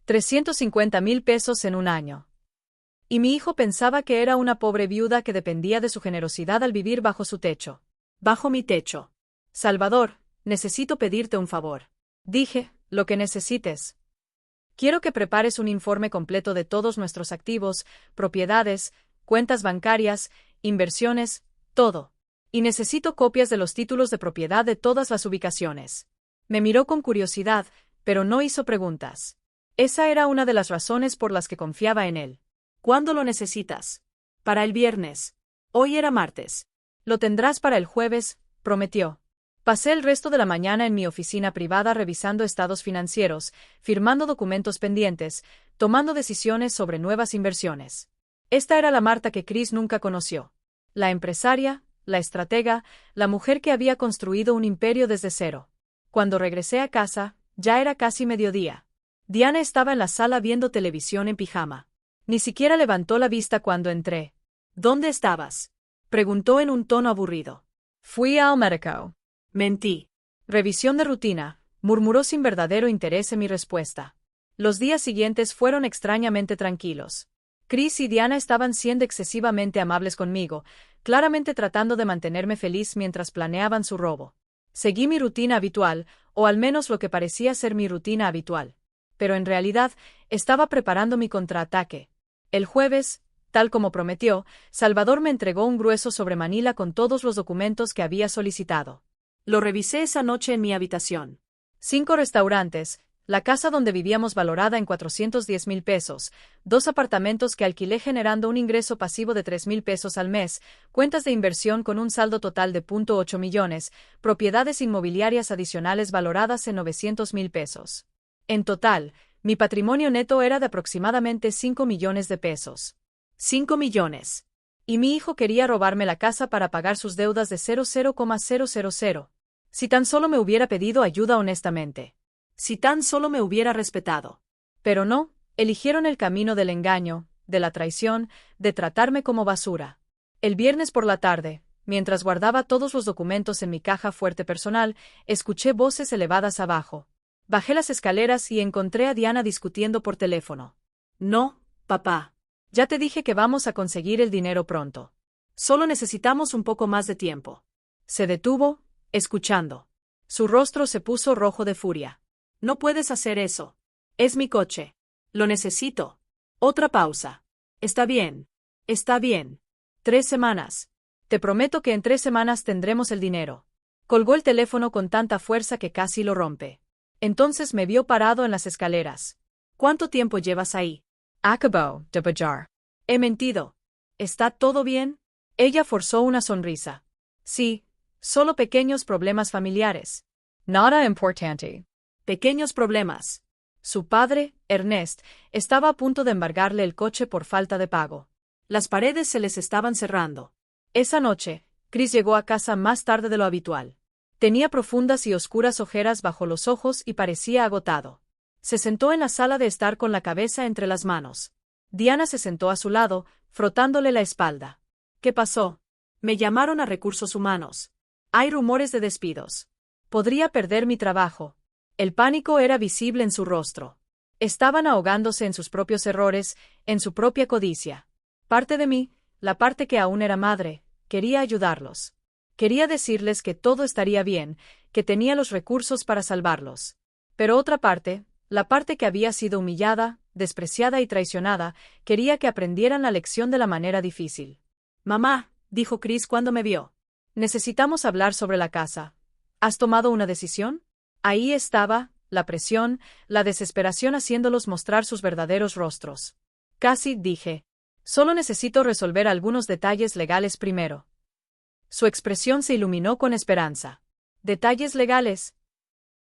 350,000 pesos en un año. Y mi hijo pensaba que era una pobre viuda que dependía de su generosidad al vivir bajo su techo. Bajo mi techo. Salvador, necesito pedirte un favor. Dije, lo que necesites. Quiero que prepares un informe completo de todos nuestros activos, propiedades, cuentas bancarias, inversiones, todo. Y necesito copias de los títulos de propiedad de todas las ubicaciones. Me miró con curiosidad, pero no hizo preguntas. Esa era una de las razones por las que confiaba en él. ¿Cuándo lo necesitas? Para el viernes. Hoy era martes. Lo tendrás para el jueves, prometió. Pasé el resto de la mañana en mi oficina privada revisando estados financieros, firmando documentos pendientes, tomando decisiones sobre nuevas inversiones. Esta era la Marta que Chris nunca conoció. La empresaria, la estratega, la mujer que había construido un imperio desde cero. Cuando regresé a casa, ya era casi mediodía. Diana estaba en la sala viendo televisión en pijama. Ni siquiera levantó la vista cuando entré. ¿Dónde estabas?, preguntó en un tono aburrido. Fui al médico. Mentí. Revisión de rutina, murmuró sin verdadero interés en mi respuesta. Los días siguientes fueron extrañamente tranquilos. Chris y Diana estaban siendo excesivamente amables conmigo, claramente tratando de mantenerme feliz mientras planeaban su robo. Seguí mi rutina habitual, o al menos lo que parecía ser mi rutina habitual. Pero en realidad, estaba preparando mi contraataque. El jueves, tal como prometió, Salvador me entregó un grueso sobre Manila con todos los documentos que había solicitado. Lo revisé esa noche en mi habitación. 5 restaurantes, la casa donde vivíamos valorada en 410,000 pesos, 2 apartamentos que alquilé generando un ingreso pasivo de 3,000 pesos al mes, cuentas de inversión con un saldo total de .8 millones, propiedades inmobiliarias adicionales valoradas en 900,000 pesos. En total, mi patrimonio neto era de aproximadamente 5 millones de pesos. 5 millones. Y mi hijo quería robarme la casa para pagar sus deudas de 00,000. Si tan solo me hubiera pedido ayuda honestamente. Si tan solo me hubiera respetado. Pero no, eligieron el camino del engaño, de la traición, de tratarme como basura. El viernes por la tarde, mientras guardaba todos los documentos en mi caja fuerte personal, escuché voces elevadas abajo. Bajé las escaleras y encontré a Diana discutiendo por teléfono. No, papá. Ya te dije que vamos a conseguir el dinero pronto. Solo necesitamos un poco más de tiempo. Se detuvo, escuchando. Su rostro se puso rojo de furia. No puedes hacer eso. Es mi coche. Lo necesito. Otra pausa. Está bien. Está bien. 3 semanas. Te prometo que en 3 semanas tendremos el dinero. Colgó el teléfono con tanta fuerza que casi lo rompe. Entonces me vio parado en las escaleras. ¿Cuánto tiempo llevas ahí? Acabó de pagar. He mentido. ¿Está todo bien? Ella forzó una sonrisa. Sí, solo pequeños problemas familiares. Nada importante. Pequeños problemas. Su padre, Ernest, estaba a punto de embargarle el coche por falta de pago. Las paredes se les estaban cerrando. Esa noche, Chris llegó a casa más tarde de lo habitual. Tenía profundas y oscuras ojeras bajo los ojos y parecía agotado. Se sentó en la sala de estar con la cabeza entre las manos. Diana se sentó a su lado, frotándole la espalda. ¿Qué pasó? Me llamaron a recursos humanos. Hay rumores de despidos. Podría perder mi trabajo. El pánico era visible en su rostro. Estaban ahogándose en sus propios errores, en su propia codicia. Parte de mí, la parte que aún era madre, quería ayudarlos. Quería decirles que todo estaría bien, que tenía los recursos para salvarlos. Pero otra parte, la parte que había sido humillada, despreciada y traicionada, quería que aprendieran la lección de la manera difícil. «Mamá», dijo Chris cuando me vio. «Necesitamos hablar sobre la casa. ¿Has tomado una decisión?» Ahí estaba, la presión, la desesperación haciéndolos mostrar sus verdaderos rostros. Casi dije. «Solo necesito resolver algunos detalles legales primero». Su expresión se iluminó con esperanza. «¿Detalles legales?»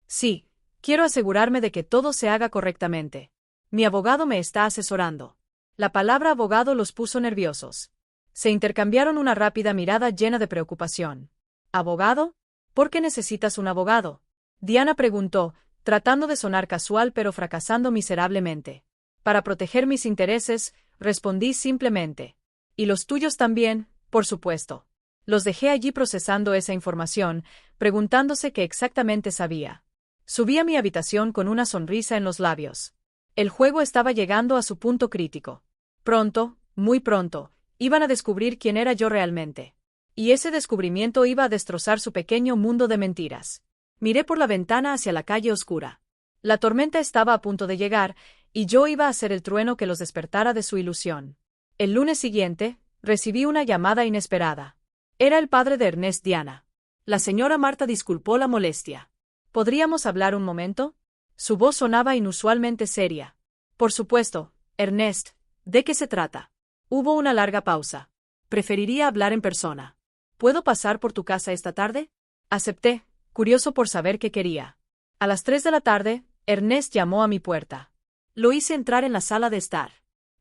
«Sí, quiero asegurarme de que todo se haga correctamente. Mi abogado me está asesorando». La palabra abogado los puso nerviosos. Se intercambiaron una rápida mirada llena de preocupación. «¿Abogado? ¿Por qué necesitas un abogado?», Diana preguntó, tratando de sonar casual pero fracasando miserablemente. «Para proteger mis intereses», respondí simplemente. «Y los tuyos también, por supuesto». Los dejé allí procesando esa información, preguntándose qué exactamente sabía. Subí a mi habitación con una sonrisa en los labios. El juego estaba llegando a su punto crítico. Pronto, muy pronto, iban a descubrir quién era yo realmente. Y ese descubrimiento iba a destrozar su pequeño mundo de mentiras. Miré por la ventana hacia la calle oscura. La tormenta estaba a punto de llegar, y yo iba a ser el trueno que los despertara de su ilusión. El lunes siguiente, recibí una llamada inesperada. Era el padre de Ernest. «Diana». La señora Marta disculpó la molestia. «¿Podríamos hablar un momento?». Su voz sonaba inusualmente seria. «Por supuesto, Ernest. ¿De qué se trata?». Hubo una larga pausa. «Preferiría hablar en persona. ¿Puedo pasar por tu casa esta tarde?». Acepté, curioso por saber qué quería. A las 3 de la tarde, Ernest llamó a mi puerta. Lo hice entrar en la sala de estar.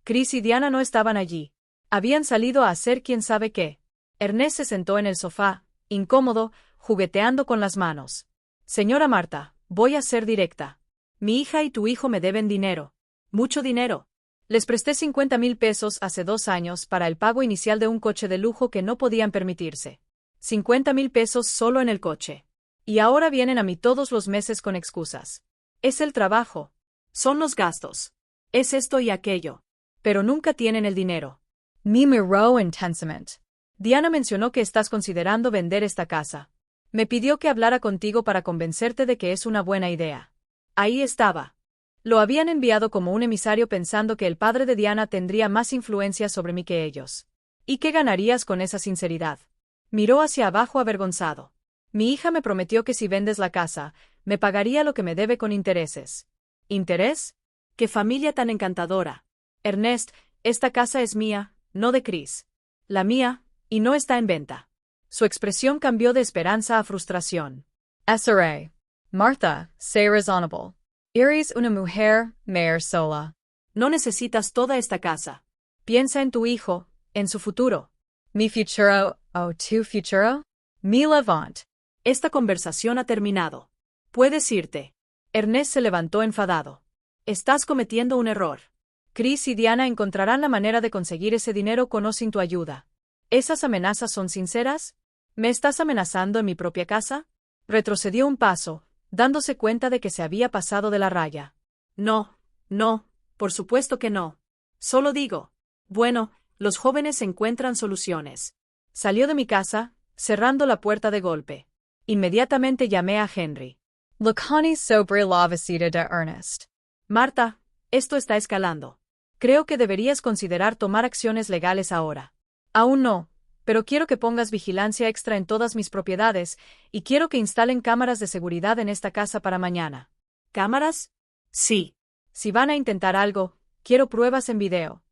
Chris y Diana no estaban allí. Habían salido a hacer quién sabe qué. Ernest se sentó en el sofá, incómodo, jugueteando con las manos. «Señora Marta, voy a ser directa. Mi hija y tu hijo me deben dinero. Mucho dinero. Les presté 50,000 pesos hace 2 años para el pago inicial de un coche de lujo que no podían permitirse. 50,000 pesos solo en el coche. Y ahora vienen a mí todos los meses con excusas. Es el trabajo. Son los gastos. Es esto y aquello. Pero nunca tienen el dinero». Me miró intensamente. «Diana mencionó que estás considerando vender esta casa. Me pidió que hablara contigo para convencerte de que es una buena idea». Ahí estaba. Lo habían enviado como un emisario pensando que el padre de Diana tendría más influencia sobre mí que ellos. ¿Y qué ganarías con esa sinceridad? Miró hacia abajo avergonzado. «Mi hija me prometió que si vendes la casa, me pagaría lo que me debe con intereses». ¿Interés? ¡Qué familia tan encantadora! Ernest, esta casa es mía, no de Chris. La mía, y no está en venta. Su expresión cambió de esperanza a frustración. «SRA. Martha, sé razonable. Eres una mujer mayor sola. No necesitas toda esta casa. Piensa en tu hijo, en su futuro». «Mi futuro, oh, tu futuro?» «Mi levant». «Esta conversación ha terminado. Puedes irte». Ernest se levantó enfadado. «Estás cometiendo un error. Chris y Diana encontrarán la manera de conseguir ese dinero con o sin tu ayuda». «¿Esas amenazas son sinceras? ¿Me estás amenazando en mi propia casa?». Retrocedió un paso, dándose cuenta de que se había pasado de la raya. «No, no, por supuesto que no. Solo digo, bueno, los jóvenes encuentran soluciones». Salió de mi casa, cerrando la puerta de golpe. Inmediatamente llamé a Henry. «Laconi sobre la visita de Ernest». «Marta, esto está escalando. Creo que deberías considerar tomar acciones legales ahora». «Aún no, pero quiero que pongas vigilancia extra en todas mis propiedades, y quiero que instalen cámaras de seguridad en esta casa para mañana». «¿Cámaras?». «Sí. Si van a intentar algo, quiero pruebas en video».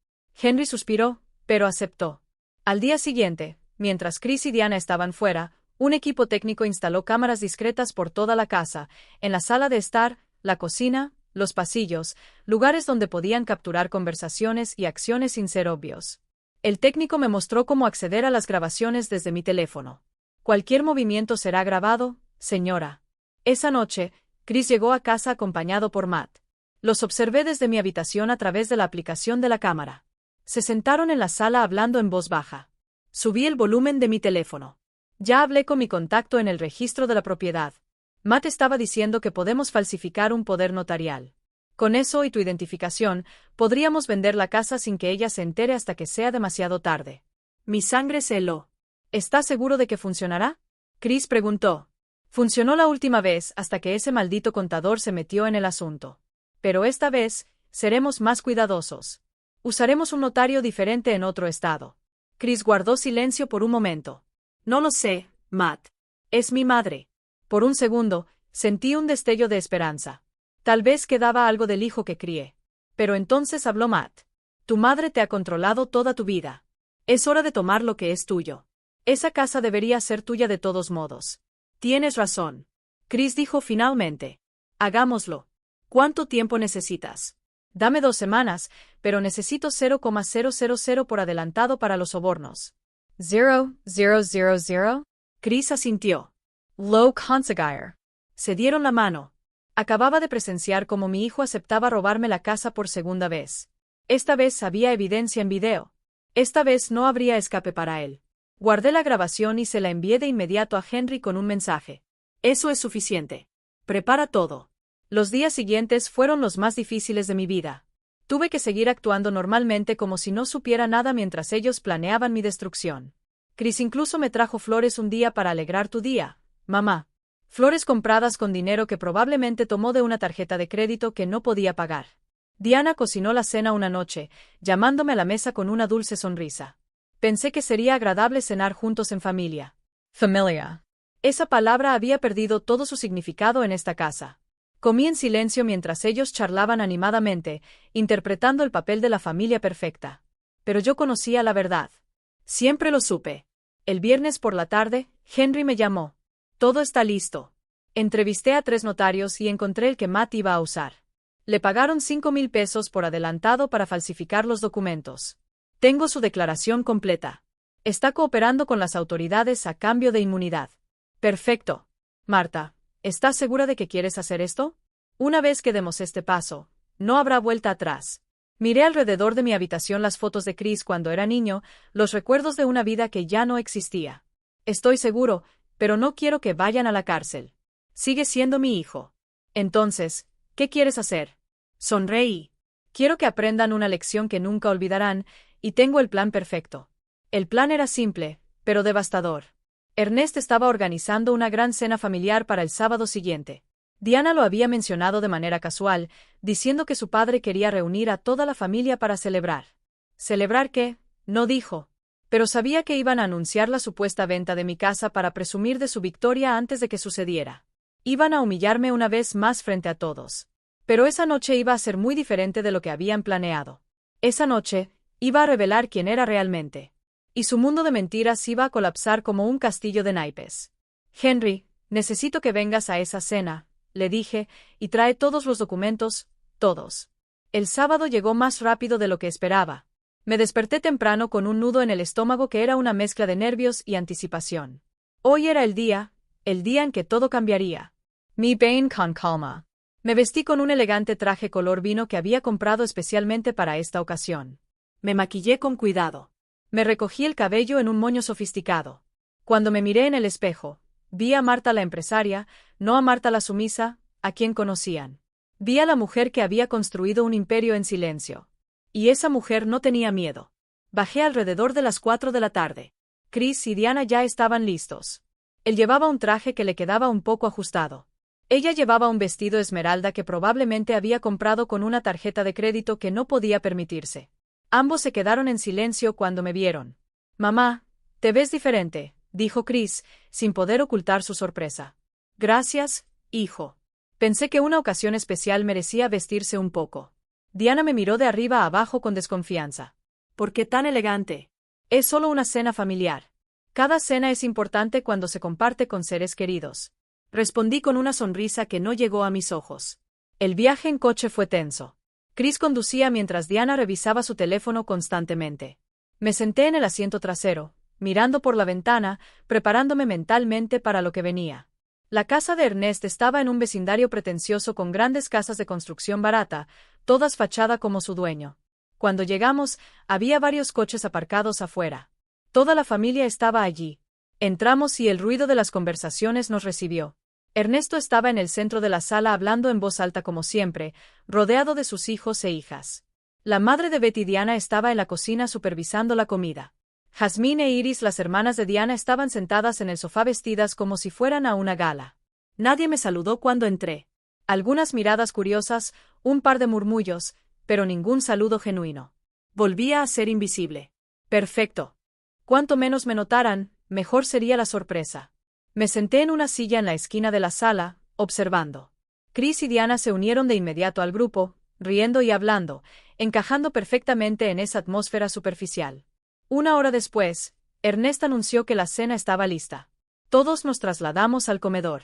Henry suspiró, pero aceptó. Al día siguiente, mientras Chris y Diana estaban fuera, un equipo técnico instaló cámaras discretas por toda la casa, en la sala de estar, la cocina, los pasillos, lugares donde podían capturar conversaciones y acciones sin ser obvios. El técnico me mostró cómo acceder a las grabaciones desde mi teléfono. «Cualquier movimiento será grabado», señora. Esa noche, Chris llegó a casa acompañado por Matt. Los observé desde mi habitación a través de la aplicación de la cámara. Se sentaron en la sala hablando en voz baja. Subí el volumen de mi teléfono. Ya hablé con mi contacto en el registro de la propiedad. Matt estaba diciendo que podemos falsificar un poder notarial. Con eso y tu identificación, podríamos vender la casa sin que ella se entere hasta que sea demasiado tarde. Mi sangre se heló. ¿Estás seguro de que funcionará? Chris preguntó. Funcionó la última vez hasta que ese maldito contador se metió en el asunto. Pero esta vez, seremos más cuidadosos. Usaremos un notario diferente en otro estado. Chris guardó silencio por un momento. No lo sé, Matt. Es mi madre. Por un segundo, sentí un destello de esperanza. Tal vez quedaba algo del hijo que crié. Pero entonces habló Matt. Tu madre te ha controlado toda tu vida. Es hora de tomar lo que es tuyo. Esa casa debería ser tuya de todos modos. Tienes razón. Chris dijo finalmente. Hagámoslo. ¿Cuánto tiempo necesitas? Dame 2 semanas, pero necesito 0,000 por adelantado para los sobornos. 0,000? Chris asintió. Lo conseguir. Se dieron la mano. Acababa de presenciar cómo mi hijo aceptaba robarme la casa por segunda vez. Esta vez había evidencia en video. Esta vez no habría escape para él. Guardé la grabación y se la envié de inmediato a Henry con un mensaje. Eso es suficiente. Prepara todo. Los días siguientes fueron los más difíciles de mi vida. Tuve que seguir actuando normalmente como si no supiera nada mientras ellos planeaban mi destrucción. Chris incluso me trajo flores un día para alegrar tu día, mamá. Flores compradas con dinero que probablemente tomó de una tarjeta de crédito que no podía pagar. Diana cocinó la cena una noche, llamándome a la mesa con una dulce sonrisa. Pensé que sería agradable cenar juntos en familia. Familia. Esa palabra había perdido todo su significado en esta casa. Comí en silencio mientras ellos charlaban animadamente, interpretando el papel de la familia perfecta. Pero yo conocía la verdad. Siempre lo supe. El viernes por la tarde, Henry me llamó. Todo está listo. Entrevisté a 3 notarios y encontré el que Matt iba a usar. Le pagaron 5,000 pesos por adelantado para falsificar los documentos. Tengo su declaración completa. Está cooperando con las autoridades a cambio de inmunidad. Perfecto. Marta, ¿estás segura de que quieres hacer esto? Una vez que demos este paso, no habrá vuelta atrás. Miré alrededor de mi habitación las fotos de Chris cuando era niño, los recuerdos de una vida que ya no existía. Estoy seguro, pero no quiero que vayan a la cárcel. Sigue siendo mi hijo. Entonces, ¿qué quieres hacer? Sonreí. Quiero que aprendan una lección que nunca olvidarán, y tengo el plan perfecto. El plan era simple, pero devastador. Ernest estaba organizando una gran cena familiar para el sábado siguiente. Diana lo había mencionado de manera casual, diciendo que su padre quería reunir a toda la familia para celebrar. ¿Celebrar qué? No dijo. Pero sabía que iban a anunciar la supuesta venta de mi casa para presumir de su victoria antes de que sucediera. Iban a humillarme una vez más frente a todos. Pero esa noche iba a ser muy diferente de lo que habían planeado. Esa noche, iba a revelar quién era realmente. Y su mundo de mentiras iba a colapsar como un castillo de naipes. Henry, necesito que vengas a esa cena, le dije, y trae todos los documentos, todos. El sábado llegó más rápido de lo que esperaba. Me desperté temprano con un nudo en el estómago que era una mezcla de nervios y anticipación. Hoy era el día en que todo cambiaría. Mi ven con calma. Me vestí con un elegante traje color vino que había comprado especialmente para esta ocasión. Me maquillé con cuidado. Me recogí el cabello en un moño sofisticado. Cuando me miré en el espejo, vi a Marta la empresaria, no a Marta la sumisa, a quien conocían. Vi a la mujer que había construido un imperio en silencio. Y esa mujer no tenía miedo. Bajé alrededor de las 4 de la tarde. Chris y Diana ya estaban listos. Él llevaba un traje que le quedaba un poco ajustado. Ella llevaba un vestido esmeralda que probablemente había comprado con una tarjeta de crédito que no podía permitirse. Ambos se quedaron en silencio cuando me vieron. Mamá, te ves diferente, dijo Chris, sin poder ocultar su sorpresa. Gracias, hijo. Pensé que una ocasión especial merecía vestirse un poco. Diana me miró de arriba a abajo con desconfianza. ¿Por qué tan elegante? Es solo una cena familiar. Cada cena es importante cuando se comparte con seres queridos. Respondí con una sonrisa que no llegó a mis ojos. El viaje en coche fue tenso. Chris conducía mientras Diana revisaba su teléfono constantemente. Me senté en el asiento trasero, mirando por la ventana, preparándome mentalmente para lo que venía. La casa de Ernest estaba en un vecindario pretencioso con grandes casas de construcción barata, todas fachada como su dueño. Cuando llegamos, había varios coches aparcados afuera. Toda la familia estaba allí. Entramos y el ruido de las conversaciones nos recibió. Ernesto estaba en el centro de la sala hablando en voz alta como siempre, rodeado de sus hijos e hijas. La madre de Betty, Diana, estaba en la cocina supervisando la comida. Jazmín e Iris, las hermanas de Diana, estaban sentadas en el sofá vestidas como si fueran a una gala. Nadie me saludó cuando entré. Algunas miradas curiosas, un par de murmullos, pero ningún saludo genuino. Volvía a ser invisible. Perfecto. Cuanto menos me notaran, mejor sería la sorpresa. Me senté en una silla en la esquina de la sala, observando. Chris y Diana se unieron de inmediato al grupo, riendo y hablando, encajando perfectamente en esa atmósfera superficial. Una hora después, Ernest anunció que la cena estaba lista. Todos nos trasladamos al comedor.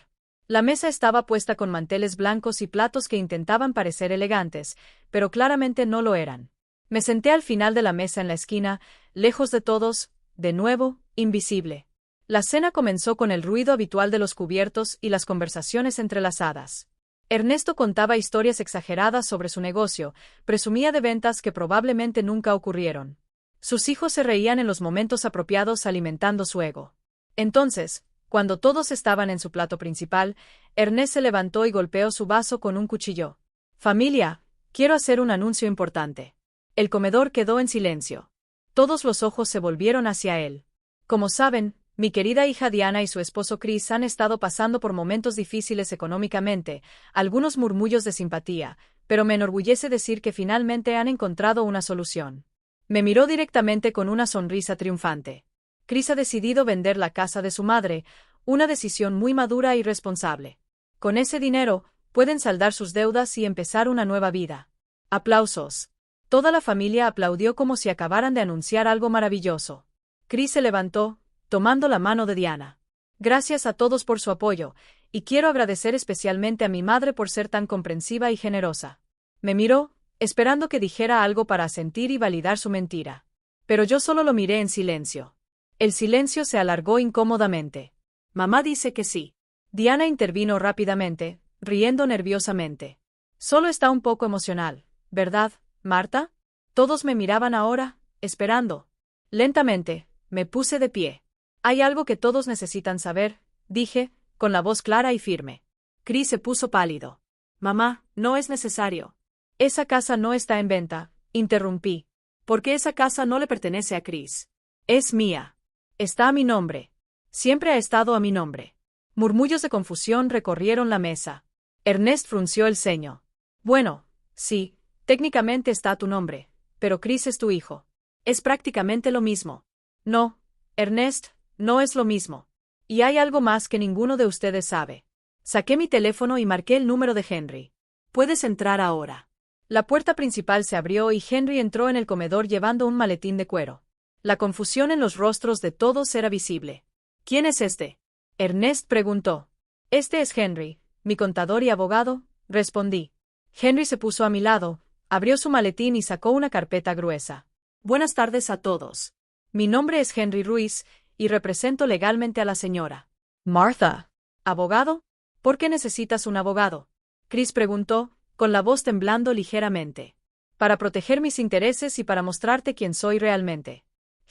La mesa estaba puesta con manteles blancos y platos que intentaban parecer elegantes, pero claramente no lo eran. Me senté al final de la mesa en la esquina, lejos de todos, de nuevo, invisible. La cena comenzó con el ruido habitual de los cubiertos y las conversaciones entrelazadas. Ernesto contaba historias exageradas sobre su negocio, presumía de ventas que probablemente nunca ocurrieron. Sus hijos se reían en los momentos apropiados alimentando su ego. Entonces, cuando todos estaban en su plato principal, Ernest se levantó y golpeó su vaso con un cuchillo. Familia, quiero hacer un anuncio importante. El comedor quedó en silencio. Todos los ojos se volvieron hacia él. Como saben, mi querida hija Diana y su esposo Chris han estado pasando por momentos difíciles económicamente, algunos murmullos de simpatía, pero me enorgullece decir que finalmente han encontrado una solución. Me miró directamente con una sonrisa triunfante. Chris ha decidido vender la casa de su madre, una decisión muy madura y responsable. Con ese dinero, pueden saldar sus deudas y empezar una nueva vida. Aplausos. Toda la familia aplaudió como si acabaran de anunciar algo maravilloso. Chris se levantó, tomando la mano de Diana. Gracias a todos por su apoyo, y quiero agradecer especialmente a mi madre por ser tan comprensiva y generosa. Me miró, esperando que dijera algo para asentir y validar su mentira. Pero yo solo lo miré en silencio. El silencio se alargó incómodamente. Mamá dice que sí. Diana intervino rápidamente, riendo nerviosamente. Solo está un poco emocional, ¿verdad, Marta? Todos me miraban ahora, esperando. Lentamente, me puse de pie. Hay algo que todos necesitan saber, dije, con la voz clara y firme. Chris se puso pálido. Mamá, no es necesario. Esa casa no está en venta, interrumpí. Porque esa casa no le pertenece a Chris. Es mía. Está a mi nombre. Siempre ha estado a mi nombre. Murmullos de confusión recorrieron la mesa. Ernest frunció el ceño. Bueno, sí, técnicamente está a tu nombre, pero Chris es tu hijo. Es prácticamente lo mismo. No, Ernest, no es lo mismo. Y hay algo más que ninguno de ustedes sabe. Saqué mi teléfono y marqué el número de Henry. Puedes entrar ahora. La puerta principal se abrió y Henry entró en el comedor llevando un maletín de cuero. La confusión en los rostros de todos era visible. ¿Quién es este? Ernest preguntó. Este es Henry, mi contador y abogado, respondí. Henry se puso a mi lado, abrió su maletín y sacó una carpeta gruesa. Buenas tardes a todos. Mi nombre es Henry Ruiz, y represento legalmente a la señora Martha. ¿Abogado? ¿Por qué necesitas un abogado? Chris preguntó, con la voz temblando ligeramente. Para proteger mis intereses y para mostrarte quién soy realmente.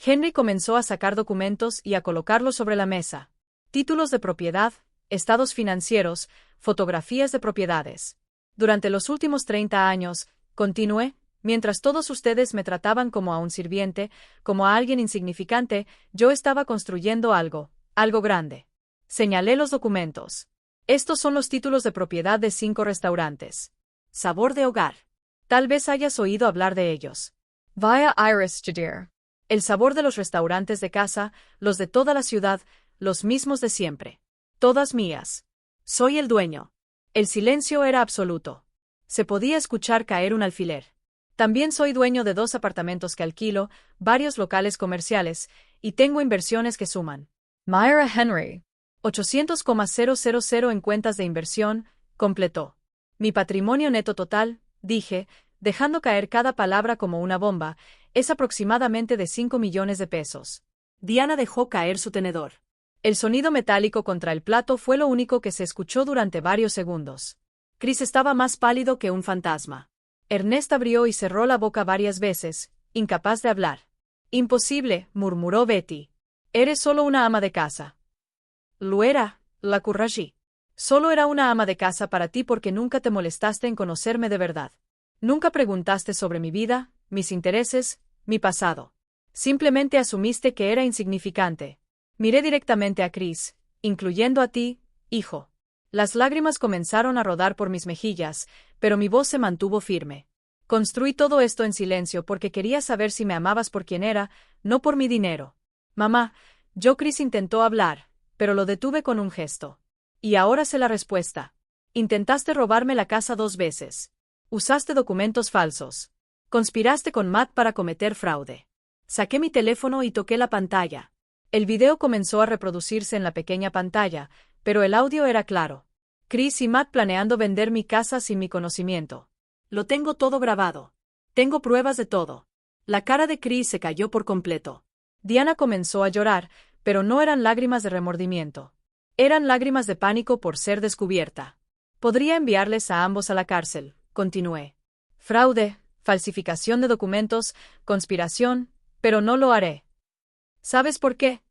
Henry comenzó a sacar documentos y a colocarlos sobre la mesa. Títulos de propiedad, estados financieros, fotografías de propiedades. Durante los últimos 30 años, continué, mientras todos ustedes me trataban como a un sirviente, como a alguien insignificante, yo estaba construyendo algo grande. Señalé los documentos. Estos son los títulos de propiedad de 5 restaurantes. Sabor de hogar. Tal vez hayas oído hablar de ellos. Via Iris Jadir. El sabor de los restaurantes de casa, los de toda la ciudad, los mismos de siempre. Todas mías. Soy el dueño. El silencio era absoluto. Se podía escuchar caer un alfiler. También soy dueño de 2 apartamentos que alquilo, varios locales comerciales, y tengo inversiones que suman. Myra Henry. 800,000 en cuentas de inversión, completó. Mi patrimonio neto total, dije, dejando caer cada palabra como una bomba, es aproximadamente de 5 millones de pesos. Diana dejó caer su tenedor. El sonido metálico contra el plato fue lo único que se escuchó durante varios segundos. Chris estaba más pálido que un fantasma. Ernest abrió y cerró la boca varias veces, incapaz de hablar. Imposible, murmuró Betty. Eres solo una ama de casa. Lo era, la corregí. Solo era una ama de casa para ti porque nunca te molestaste en conocerme de verdad. Nunca preguntaste sobre mi vida, mis intereses, mi pasado. Simplemente asumiste que era insignificante. Miré directamente a Chris, incluyendo a ti, hijo. Las lágrimas comenzaron a rodar por mis mejillas, pero mi voz se mantuvo firme. Construí todo esto en silencio porque quería saber si me amabas por quien era, no por mi dinero. Mamá, Chris intentó hablar, pero lo detuve con un gesto. Y ahora sé la respuesta. Intentaste robarme la casa 2 veces. Usaste documentos falsos. Conspiraste con Matt para cometer fraude. Saqué mi teléfono y toqué la pantalla. El video comenzó a reproducirse en la pequeña pantalla, pero el audio era claro. Chris y Matt planeando vender mi casa sin mi conocimiento. Lo tengo todo grabado. Tengo pruebas de todo. La cara de Chris se cayó por completo. Diana comenzó a llorar, pero no eran lágrimas de remordimiento. Eran lágrimas de pánico por ser descubierta. Podría enviarles a ambos a la cárcel, continué. Fraude, falsificación de documentos, conspiración, pero no lo haré. ¿Sabes por qué?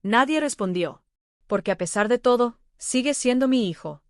Nadie respondió. Porque a pesar de todo, sigues siendo mi hijo.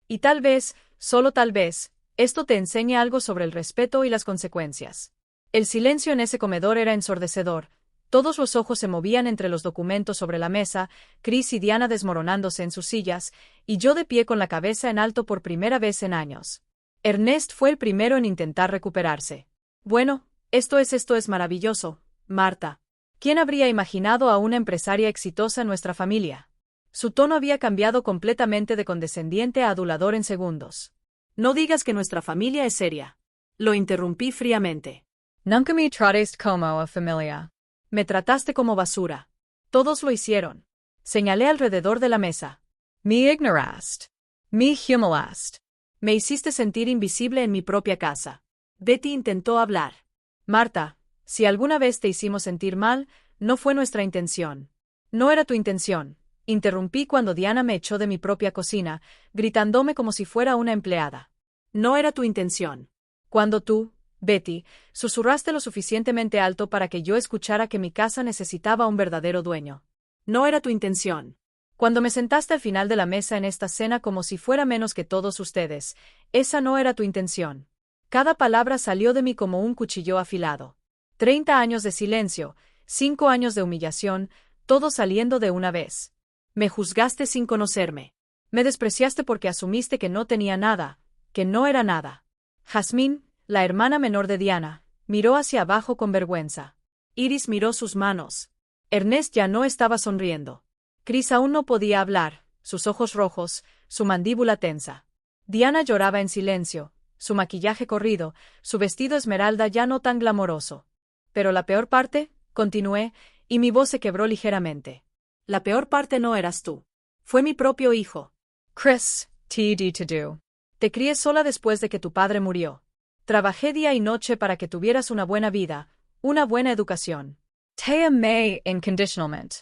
Y tal vez, solo tal vez, esto te enseñe algo sobre el respeto y las consecuencias. El silencio en ese comedor era ensordecedor. Todos los ojos se movían entre los documentos sobre la mesa, Chris y Diana desmoronándose en sus sillas, y yo de pie con la cabeza en alto por primera vez en años. Ernest fue el primero en intentar recuperarse. Bueno, esto es maravilloso, Marta. ¿Quién habría imaginado a una empresaria exitosa en nuestra familia? Su tono había cambiado completamente de condescendiente a adulador en segundos. No digas que nuestra familia es seria. Lo interrumpí fríamente. Nunca me trataste como a familia. Me trataste como basura. Todos lo hicieron. Señalé alrededor de la mesa. Me ignoraste. Me humiliaste. Me hiciste sentir invisible en mi propia casa. Betty intentó hablar. Marta, si alguna vez te hicimos sentir mal, no fue nuestra intención. No era tu intención. Interrumpí cuando Diana me echó de mi propia cocina, gritándome como si fuera una empleada. No era tu intención. Cuando tú, Betty, susurraste lo suficientemente alto para que yo escuchara que mi casa necesitaba un verdadero dueño. No era tu intención. Cuando me sentaste al final de la mesa en esta cena como si fuera menos que todos ustedes, esa no era tu intención. Cada palabra salió de mí como un cuchillo afilado. 30 años de silencio, 5 años de humillación, todo saliendo de una vez. Me juzgaste sin conocerme. Me despreciaste porque asumiste que no tenía nada, que no era nada. Jazmín, la hermana menor de Diana, miró hacia abajo con vergüenza. Iris miró sus manos. Ernest ya no estaba sonriendo. Chris aún no podía hablar, sus ojos rojos, su mandíbula tensa. Diana lloraba en silencio, su maquillaje corrido, su vestido esmeralda ya no tan glamoroso. Pero la peor parte, continué, y mi voz se quebró ligeramente. La peor parte no eras tú. Fue mi propio hijo. Chris, te crié sola después de que tu padre murió. Trabajé día y noche para que tuvieras una buena vida, una buena educación. Te amé inconditionalmente.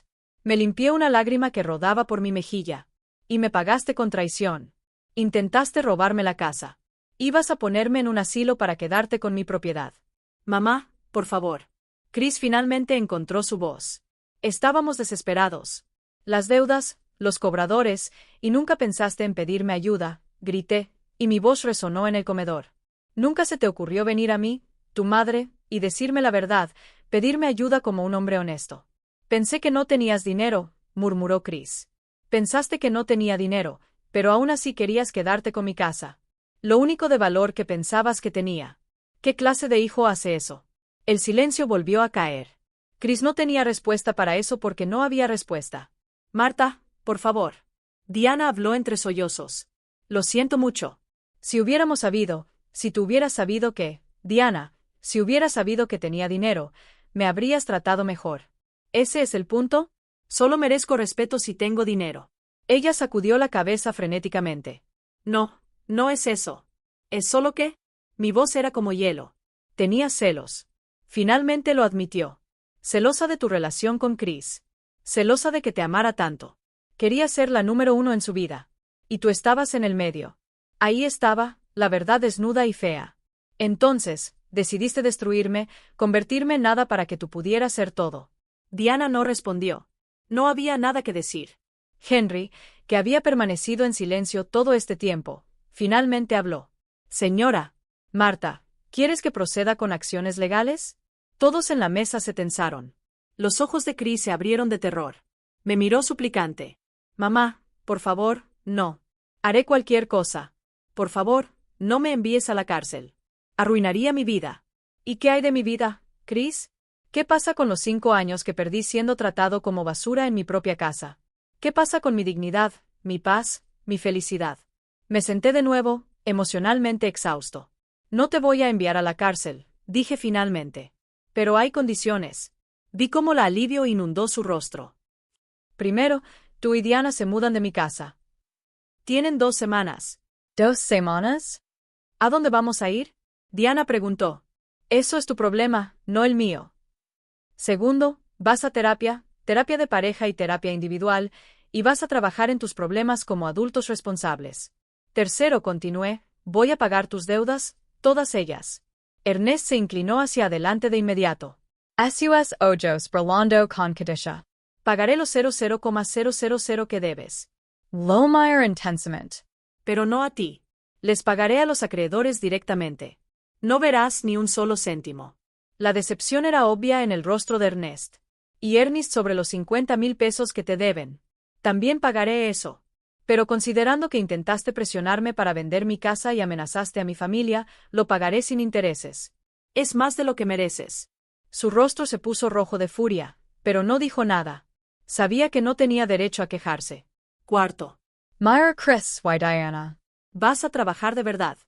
Me limpié una lágrima que rodaba por mi mejilla. Y me pagaste con traición. Intentaste robarme la casa. Ibas a ponerme en un asilo para quedarte con mi propiedad. Mamá, por favor. Chris finalmente encontró su voz. Estábamos desesperados. Las deudas, los cobradores, y nunca pensaste en pedirme ayuda, grité, y mi voz resonó en el comedor. Nunca se te ocurrió venir a mí, tu madre, y decirme la verdad, pedirme ayuda como un hombre honesto. Pensé que no tenías dinero, murmuró Chris. Pensaste que no tenía dinero, pero aún así querías quedarte con mi casa. Lo único de valor que pensabas que tenía. ¿Qué clase de hijo hace eso? El silencio volvió a caer. Chris no tenía respuesta para eso porque no había respuesta. Marta, por favor. Diana habló entre sollozos. Lo siento mucho. Si hubiéramos sabido, si tú hubieras sabido que, Diana, si hubieras sabido que tenía dinero, me habrías tratado mejor. ¿Ese es el punto? Solo merezco respeto si tengo dinero. Ella sacudió la cabeza frenéticamente. No, no es eso. Es solo que... Mi voz era como hielo. Tenía celos. Finalmente lo admitió. Celosa de tu relación con Chris. celosa de que te amara tanto. Quería ser la número uno en su vida. Y tú estabas en el medio. Ahí estaba, la verdad desnuda y fea. Entonces, decidiste destruirme, convertirme en nada para que tú pudieras ser todo. Diana no respondió. No había nada que decir. Henry, que había permanecido en silencio todo este tiempo, finalmente habló. Señora Marta, ¿quieres que proceda con acciones legales? Todos en la mesa se tensaron. Los ojos de Chris se abrieron de terror. Me miró suplicante. Mamá, por favor, no. Haré cualquier cosa. Por favor, no me envíes a la cárcel. Arruinaría mi vida. ¿Y qué hay de mi vida, Chris? ¿Qué pasa con los 5 años que perdí siendo tratado como basura en mi propia casa? ¿Qué pasa con mi dignidad, mi paz, mi felicidad? Me senté de nuevo, emocionalmente exhausto. No te voy a enviar a la cárcel, dije finalmente. Pero hay condiciones. Vi cómo la alivio inundó su rostro. Primero, tú y Diana se mudan de mi casa. Tienen 2 semanas. ¿2 semanas? ¿A dónde vamos a ir? Diana preguntó. Eso es tu problema, no el mío. Segundo, vas a terapia de pareja y terapia individual, y vas a trabajar en tus problemas como adultos responsables. Tercero, continué, voy a pagar tus deudas, todas ellas. Ernest se inclinó hacia adelante de inmediato. Asius ojos brillando con codicia. Pagaré los 0,000 que debes. Lomire intensamente. Pero no a ti. Les pagaré a los acreedores directamente. No verás ni un solo céntimo. La decepción era obvia en el rostro de Ernest. Y Ernest sobre los 50,000 pesos que te deben. También pagaré eso. Pero considerando que intentaste presionarme para vender mi casa y amenazaste a mi familia, lo pagaré sin intereses. Es más de lo que mereces. Su rostro se puso rojo de furia, pero no dijo nada. Sabía que no tenía derecho a quejarse. Cuarto. Mira Chris, why Diana. Vas a trabajar de verdad.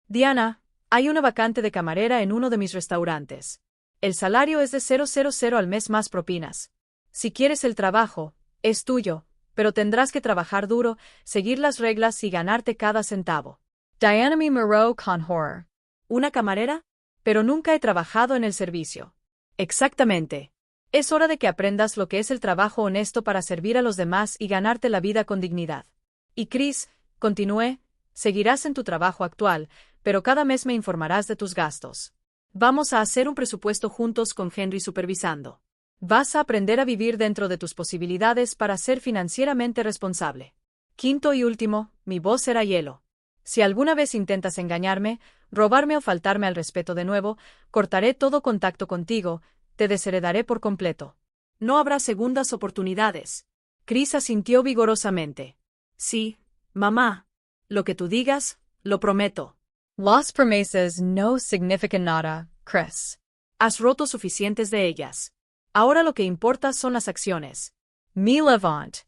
Diana, hay una vacante de camarera en uno de mis restaurantes. El salario es de 0,000 al mes más propinas. Si quieres el trabajo, es tuyo, pero tendrás que trabajar duro, seguir las reglas y ganarte cada centavo. Diana me miró con horror. ¿Una camarera? Pero nunca he trabajado en el servicio. Exactamente. Es hora de que aprendas lo que es el trabajo honesto para servir a los demás y ganarte la vida con dignidad. Y Chris, continué, seguirás en tu trabajo actual, pero cada mes me informarás de tus gastos. Vamos a hacer un presupuesto juntos con Henry supervisando. Vas a aprender a vivir dentro de tus posibilidades para ser financieramente responsable. Quinto y último, mi voz será hielo. Si alguna vez intentas engañarme, robarme o faltarme al respeto de nuevo, cortaré todo contacto contigo, te desheredaré por completo. No habrá segundas oportunidades. Chris asintió vigorosamente. Sí, mamá. Lo que tú digas, lo prometo. Las promesas no significan nada, Chris. Has roto suficientes de ellas. Ahora lo que importa son las acciones. Me levant.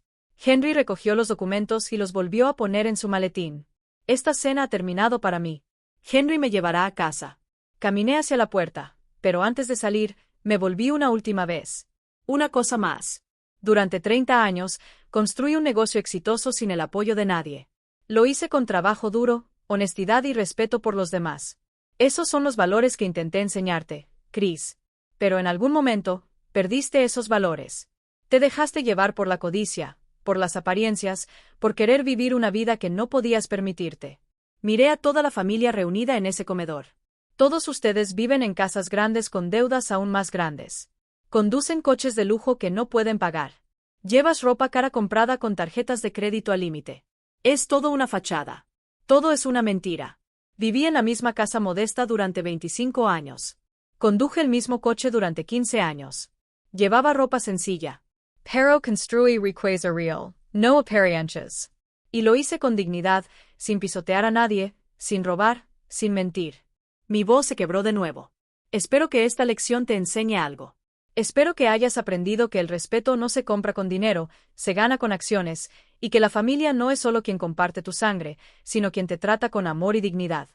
Henry recogió los documentos y los volvió a poner en su maletín. Esta cena ha terminado para mí. Henry me llevará a casa. Caminé hacia la puerta, pero antes de salir, me volví una última vez. Una cosa más. Durante 30 años, construí un negocio exitoso sin el apoyo de nadie. Lo hice con trabajo duro, honestidad y respeto por los demás. Esos son los valores que intenté enseñarte, Chris. Pero en algún momento, perdiste esos valores. Te dejaste llevar por la codicia, por las apariencias, por querer vivir una vida que no podías permitirte. Miré a toda la familia reunida en ese comedor. Todos ustedes viven en casas grandes con deudas aún más grandes. Conducen coches de lujo que no pueden pagar. Llevas ropa cara comprada con tarjetas de crédito al límite. Es todo una fachada. Todo es una mentira. Viví en la misma casa modesta durante 25 años. Conduje el mismo coche durante 15 años. Llevaba ropa sencilla. Pero construí riqueza real, no apariencias. Y lo hice con dignidad, sin pisotear a nadie, sin robar, sin mentir. Mi voz se quebró de nuevo. Espero que esta lección te enseñe algo. Espero que hayas aprendido que el respeto no se compra con dinero, se gana con acciones, y que la familia no es solo quien comparte tu sangre, sino quien te trata con amor y dignidad.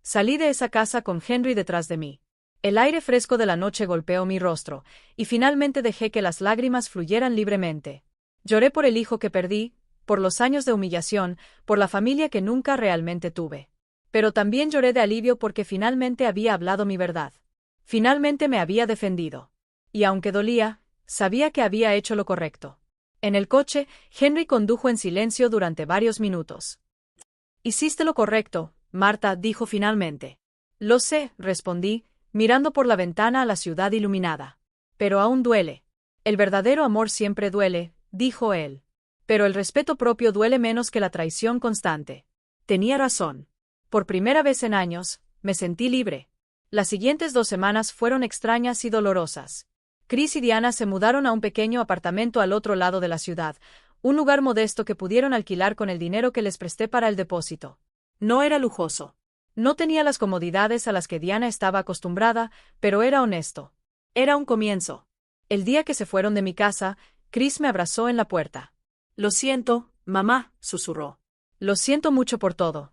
Salí de esa casa con Henry detrás de mí. El aire fresco de la noche golpeó mi rostro, y finalmente dejé que las lágrimas fluyeran libremente. Lloré por el hijo que perdí, por los años de humillación, por la familia que nunca realmente tuve. Pero también lloré de alivio porque finalmente había hablado mi verdad. Finalmente me había defendido. Y aunque dolía, sabía que había hecho lo correcto. En el coche, Henry condujo en silencio durante varios minutos. Hiciste lo correcto, Marta dijo finalmente. Lo sé, respondí, mirando por la ventana a la ciudad iluminada. Pero aún duele. El verdadero amor siempre duele, dijo él. Pero el respeto propio duele menos que la traición constante. Tenía razón. Por primera vez en años, me sentí libre. Las siguientes 2 semanas fueron extrañas y dolorosas. Chris y Diana se mudaron a un pequeño apartamento al otro lado de la ciudad, un lugar modesto que pudieron alquilar con el dinero que les presté para el depósito. No era lujoso. No tenía las comodidades a las que Diana estaba acostumbrada, pero era honesto. Era un comienzo. El día que se fueron de mi casa, Chris me abrazó en la puerta. Lo siento, mamá, susurró. Lo siento mucho por todo.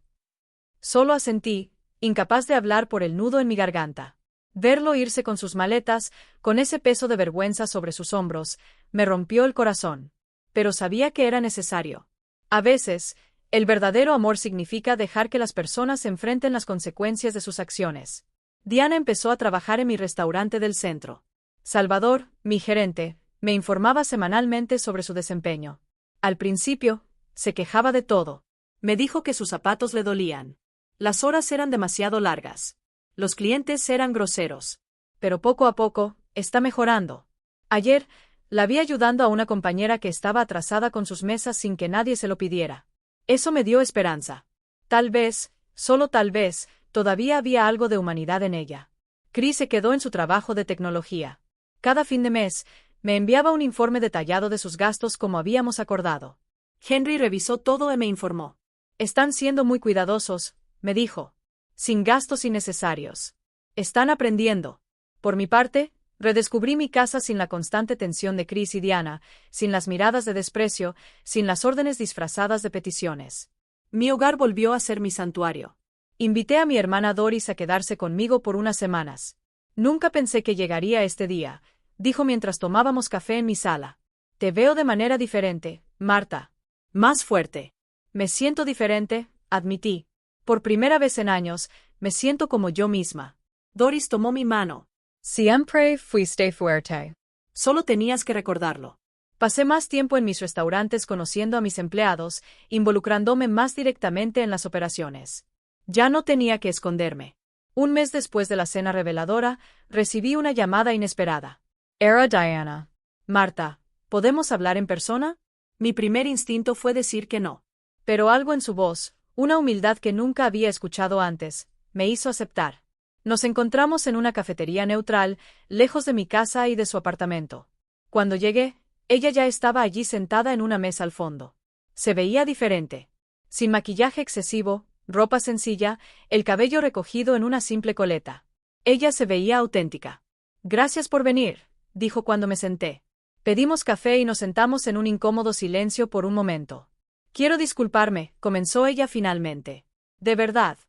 Solo asentí, incapaz de hablar por el nudo en mi garganta. Verlo irse con sus maletas, con ese peso de vergüenza sobre sus hombros, me rompió el corazón. Pero sabía que era necesario. A veces, el verdadero amor significa dejar que las personas enfrenten las consecuencias de sus acciones. Diana empezó a trabajar en mi restaurante del centro. Salvador, mi gerente, me informaba semanalmente sobre su desempeño. Al principio, se quejaba de todo. Me dijo que sus zapatos le dolían. Las horas eran demasiado largas. Los clientes eran groseros. Pero poco a poco, está mejorando. Ayer, la vi ayudando a una compañera que estaba atrasada con sus mesas sin que nadie se lo pidiera. Eso me dio esperanza. Tal vez, solo tal vez, todavía había algo de humanidad en ella. Chris se quedó en su trabajo de tecnología. Cada fin de mes, me enviaba un informe detallado de sus gastos como habíamos acordado. Henry revisó todo y me informó. Están siendo muy cuidadosos, me dijo. Sin gastos innecesarios. Están aprendiendo. Por mi parte, redescubrí mi casa sin la constante tensión de Chris y Diana, sin las miradas de desprecio, sin las órdenes disfrazadas de peticiones. Mi hogar volvió a ser mi santuario. Invité a mi hermana Doris a quedarse conmigo por unas semanas. Nunca pensé que llegaría este día, dijo mientras tomábamos café en mi sala. Te veo de manera diferente, Marta. Más fuerte. Me siento diferente, admití. Por primera vez en años, me siento como yo misma. Doris tomó mi mano. Siempre fuiste fuerte. Solo tenías que recordarlo. Pasé más tiempo en mis restaurantes conociendo a mis empleados, involucrándome más directamente en las operaciones. Ya no tenía que esconderme. Un mes después de la cena reveladora, recibí una llamada inesperada. Era Diana. Marta, ¿podemos hablar en persona? Mi primer instinto fue decir que no. Pero algo en su voz, una humildad que nunca había escuchado antes, me hizo aceptar. Nos encontramos en una cafetería neutral, lejos de mi casa y de su apartamento. Cuando llegué, ella ya estaba allí sentada en una mesa al fondo. Se veía diferente. Sin maquillaje excesivo, ropa sencilla, el cabello recogido en una simple coleta. Ella se veía auténtica. Gracias por venir, dijo cuando me senté. Pedimos café y nos sentamos en un incómodo silencio por un momento. Quiero disculparme, comenzó ella finalmente. De verdad.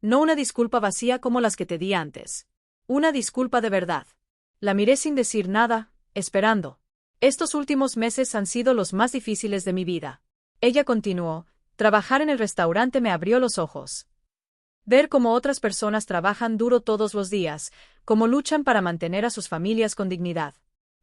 No una disculpa vacía como las que te di antes. Una disculpa de verdad. La miré sin decir nada, esperando. Estos últimos meses han sido los más difíciles de mi vida. Ella continuó, trabajar en el restaurante me abrió los ojos. Ver cómo otras personas trabajan duro todos los días, cómo luchan para mantener a sus familias con dignidad.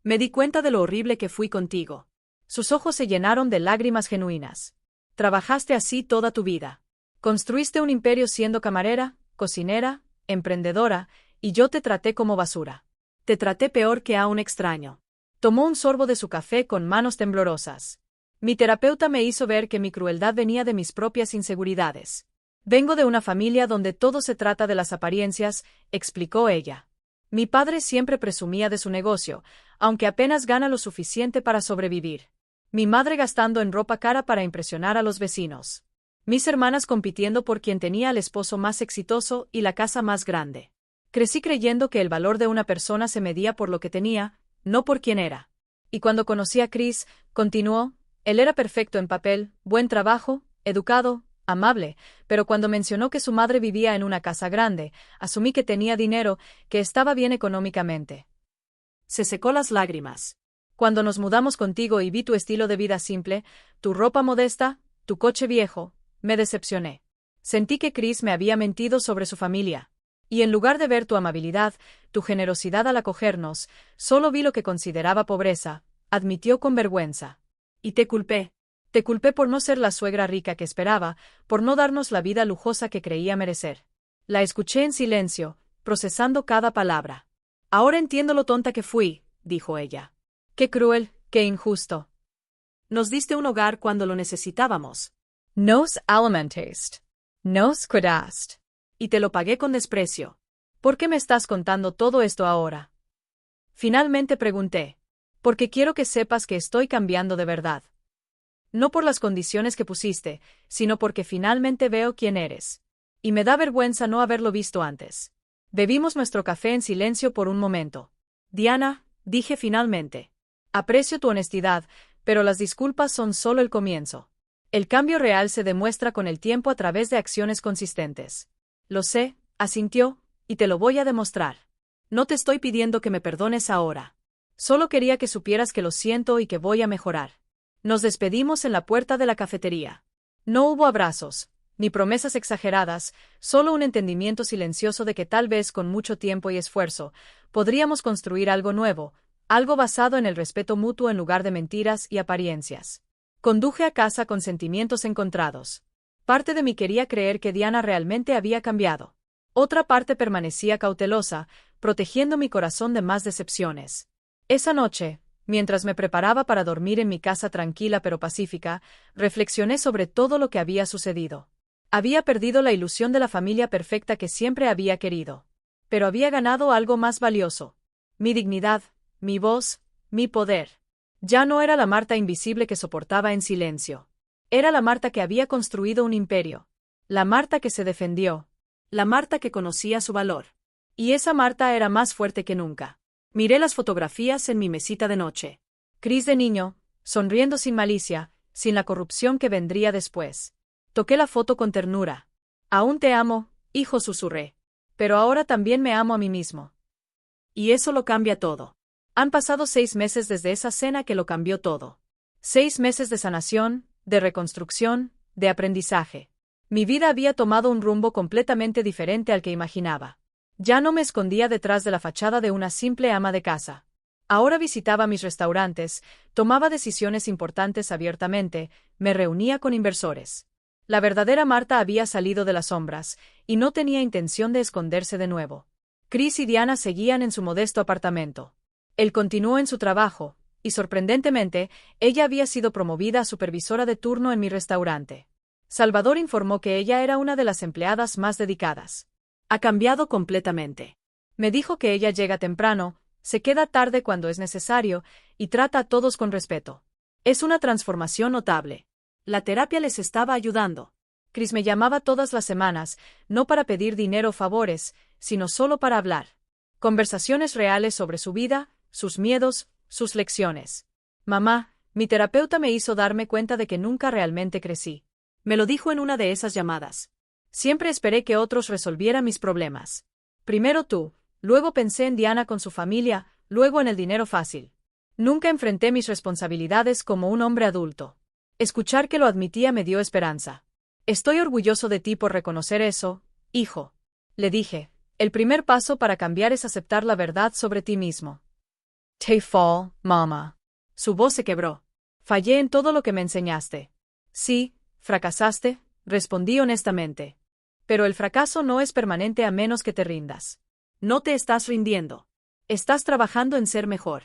Me di cuenta de lo horrible que fui contigo. Sus ojos se llenaron de lágrimas genuinas. Trabajaste así toda tu vida. Construiste un imperio siendo camarera, cocinera, emprendedora, y yo te traté como basura. Te traté peor que a un extraño. Tomó un sorbo de su café con manos temblorosas. Mi terapeuta me hizo ver que mi crueldad venía de mis propias inseguridades. Vengo de una familia donde todo se trata de las apariencias, explicó ella. Mi padre siempre presumía de su negocio, aunque apenas gana lo suficiente para sobrevivir. Mi madre gastando en ropa cara para impresionar a los vecinos. Mis hermanas compitiendo por quien tenía al esposo más exitoso y la casa más grande. Crecí creyendo que el valor de una persona se medía por lo que tenía, no por quién era. Y cuando conocí a Chris, continuó, él era perfecto en papel, buen trabajo, educado, amable, pero cuando mencionó que su madre vivía en una casa grande, asumí que tenía dinero, que estaba bien económicamente. Se secó las lágrimas. Cuando nos mudamos contigo y vi tu estilo de vida simple, tu ropa modesta, tu coche viejo, me decepcioné. Sentí que Chris me había mentido sobre su familia. Y en lugar de ver tu amabilidad, tu generosidad al acogernos, solo vi lo que consideraba pobreza, admitió con vergüenza. Y te culpé. Te culpé por no ser la suegra rica que esperaba, por no darnos la vida lujosa que creía merecer. La escuché en silencio, procesando cada palabra. Ahora entiendo lo tonta que fui, dijo ella. Qué cruel, qué injusto. Nos diste un hogar cuando lo necesitábamos. Nos alimentaste. Nos cuidaste. Y te lo pagué con desprecio. ¿Por qué me estás contando todo esto ahora? Finalmente pregunté. Porque quiero que sepas que estoy cambiando de verdad. No por las condiciones que pusiste, sino porque finalmente veo quién eres. Y me da vergüenza no haberlo visto antes. Bebimos nuestro café en silencio por un momento. Diana, dije finalmente. Aprecio tu honestidad, pero las disculpas son solo el comienzo. El cambio real se demuestra con el tiempo a través de acciones consistentes. Lo sé, asintió, y te lo voy a demostrar. No te estoy pidiendo que me perdones ahora. Solo quería que supieras que lo siento y que voy a mejorar. Nos despedimos en la puerta de la cafetería. No hubo abrazos, ni promesas exageradas, solo un entendimiento silencioso de que tal vez con mucho tiempo y esfuerzo, podríamos construir algo nuevo, algo basado en el respeto mutuo en lugar de mentiras y apariencias. Conduje a casa con sentimientos encontrados. Parte de mí quería creer que Diana realmente había cambiado. Otra parte permanecía cautelosa, protegiendo mi corazón de más decepciones. Esa noche, mientras me preparaba para dormir en mi casa tranquila pero pacífica, reflexioné sobre todo lo que había sucedido. Había perdido la ilusión de la familia perfecta que siempre había querido. Pero había ganado algo más valioso. Mi dignidad, mi voz, mi poder. Ya no era la Marta invisible que soportaba en silencio. Era la Marta que había construido un imperio. La Marta que se defendió. La Marta que conocía su valor. Y esa Marta era más fuerte que nunca. Miré las fotografías en mi mesita de noche. Cris de niño, sonriendo sin malicia, sin la corrupción que vendría después. Toqué la foto con ternura. Aún te amo, hijo, susurré. Pero ahora también me amo a mí mismo. Y eso lo cambia todo. Han pasado 6 meses desde esa cena que lo cambió todo. 6 meses de sanación, de reconstrucción, de aprendizaje. Mi vida había tomado un rumbo completamente diferente al que imaginaba. Ya no me escondía detrás de la fachada de una simple ama de casa. Ahora visitaba mis restaurantes, tomaba decisiones importantes abiertamente, me reunía con inversores. La verdadera Marta había salido de las sombras, y no tenía intención de esconderse de nuevo. Cris y Diana seguían en su modesto apartamento. Él continuó en su trabajo, y sorprendentemente, ella había sido promovida a supervisora de turno en mi restaurante. Salvador informó que ella era una de las empleadas más dedicadas. Ha cambiado completamente. Me dijo que ella llega temprano, se queda tarde cuando es necesario, y trata a todos con respeto. Es una transformación notable. La terapia les estaba ayudando. Cris me llamaba todas las semanas, no para pedir dinero o favores, sino solo para hablar. Conversaciones reales sobre su vida, sus miedos, sus lecciones. Mamá, mi terapeuta me hizo darme cuenta de que nunca realmente crecí. Me lo dijo en una de esas llamadas. Siempre esperé que otros resolvieran mis problemas. Primero tú, luego pensé en Diana con su familia, luego en el dinero fácil. Nunca enfrenté mis responsabilidades como un hombre adulto. Escuchar que lo admitía me dio esperanza. Estoy orgulloso de ti por reconocer eso, hijo. Le dije, el primer paso para cambiar es aceptar la verdad sobre ti mismo. Te fall, mama. Su voz se quebró. Fallé en todo lo que me enseñaste. Sí, fracasaste, respondí honestamente. Pero el fracaso no es permanente a menos que te rindas. No te estás rindiendo. Estás trabajando en ser mejor.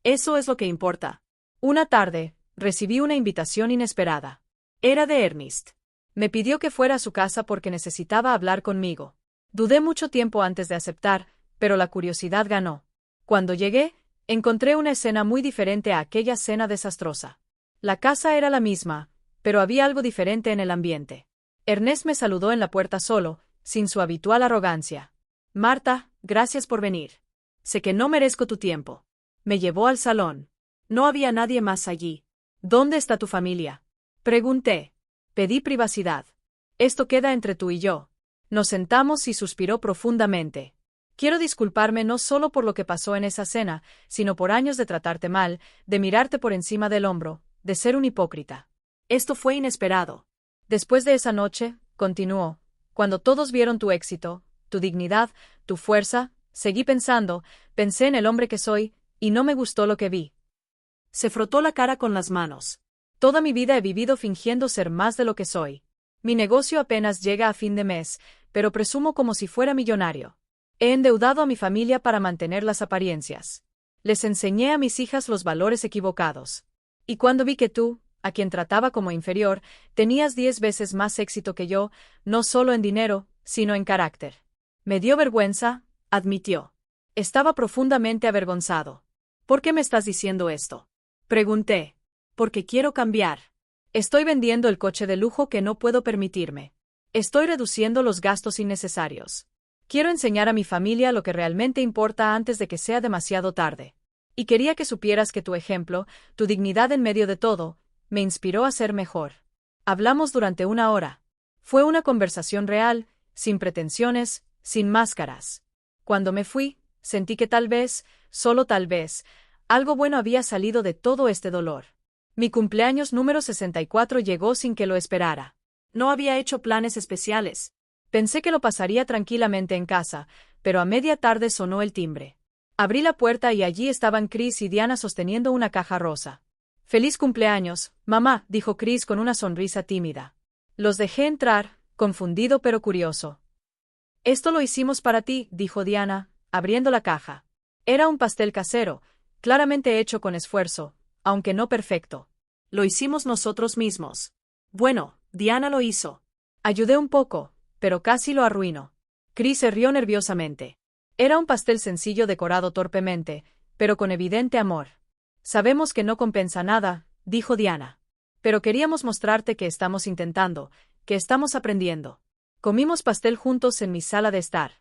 Eso es lo que importa. Una tarde, recibí una invitación inesperada. Era de Ernest. Me pidió que fuera a su casa porque necesitaba hablar conmigo. Dudé mucho tiempo antes de aceptar, pero la curiosidad ganó. Cuando llegué, encontré una escena muy diferente a aquella cena desastrosa. La casa era la misma, pero había algo diferente en el ambiente. Ernest me saludó en la puerta solo, sin su habitual arrogancia. Marta, gracias por venir. Sé que no merezco tu tiempo. Me llevó al salón. No había nadie más allí. ¿Dónde está tu familia? Pregunté. Pedí privacidad. Esto queda entre tú y yo. Nos sentamos y suspiró profundamente. Quiero disculparme no solo por lo que pasó en esa cena, sino por años de tratarte mal, de mirarte por encima del hombro, de ser un hipócrita. Esto fue inesperado. Después de esa noche, continuó, cuando todos vieron tu éxito, tu dignidad, tu fuerza, seguí pensando, pensé en el hombre que soy, y no me gustó lo que vi. Se frotó la cara con las manos. Toda mi vida he vivido fingiendo ser más de lo que soy. Mi negocio apenas llega a fin de mes, pero presumo como si fuera millonario. He endeudado a mi familia para mantener las apariencias. Les enseñé a mis hijas los valores equivocados. Y cuando vi que tú, a quien trataba como inferior, tenías 10 veces más éxito que yo, no solo en dinero, sino en carácter. Me dio vergüenza, admitió. Estaba profundamente avergonzado. ¿Por qué me estás diciendo esto? Pregunté. Porque quiero cambiar. Estoy vendiendo el coche de lujo que no puedo permitirme. Estoy reduciendo los gastos innecesarios. Quiero enseñar a mi familia lo que realmente importa antes de que sea demasiado tarde. Y quería que supieras que tu ejemplo, tu dignidad en medio de todo, me inspiró a ser mejor. Hablamos durante 1 hora. Fue una conversación real, sin pretensiones, sin máscaras. Cuando me fui, sentí que tal vez, solo tal vez, algo bueno había salido de todo este dolor. Mi cumpleaños número 64 llegó sin que lo esperara. No había hecho planes especiales. Pensé que lo pasaría tranquilamente en casa, pero a media tarde sonó el timbre. Abrí la puerta y allí estaban Chris y Diana sosteniendo una caja rosa. «Feliz cumpleaños, mamá», dijo Chris con una sonrisa tímida. Los dejé entrar, confundido pero curioso. «Esto lo hicimos para ti», dijo Diana, abriendo la caja. Era un pastel casero, claramente hecho con esfuerzo, aunque no perfecto. Lo hicimos nosotros mismos. Bueno, Diana lo hizo. Ayudé un poco, pero casi lo arruinó. Chris se rió nerviosamente. Era un pastel sencillo decorado torpemente, pero con evidente amor. Sabemos que no compensa nada, dijo Diana. Pero queríamos mostrarte que estamos intentando, que estamos aprendiendo. Comimos pastel juntos en mi sala de estar.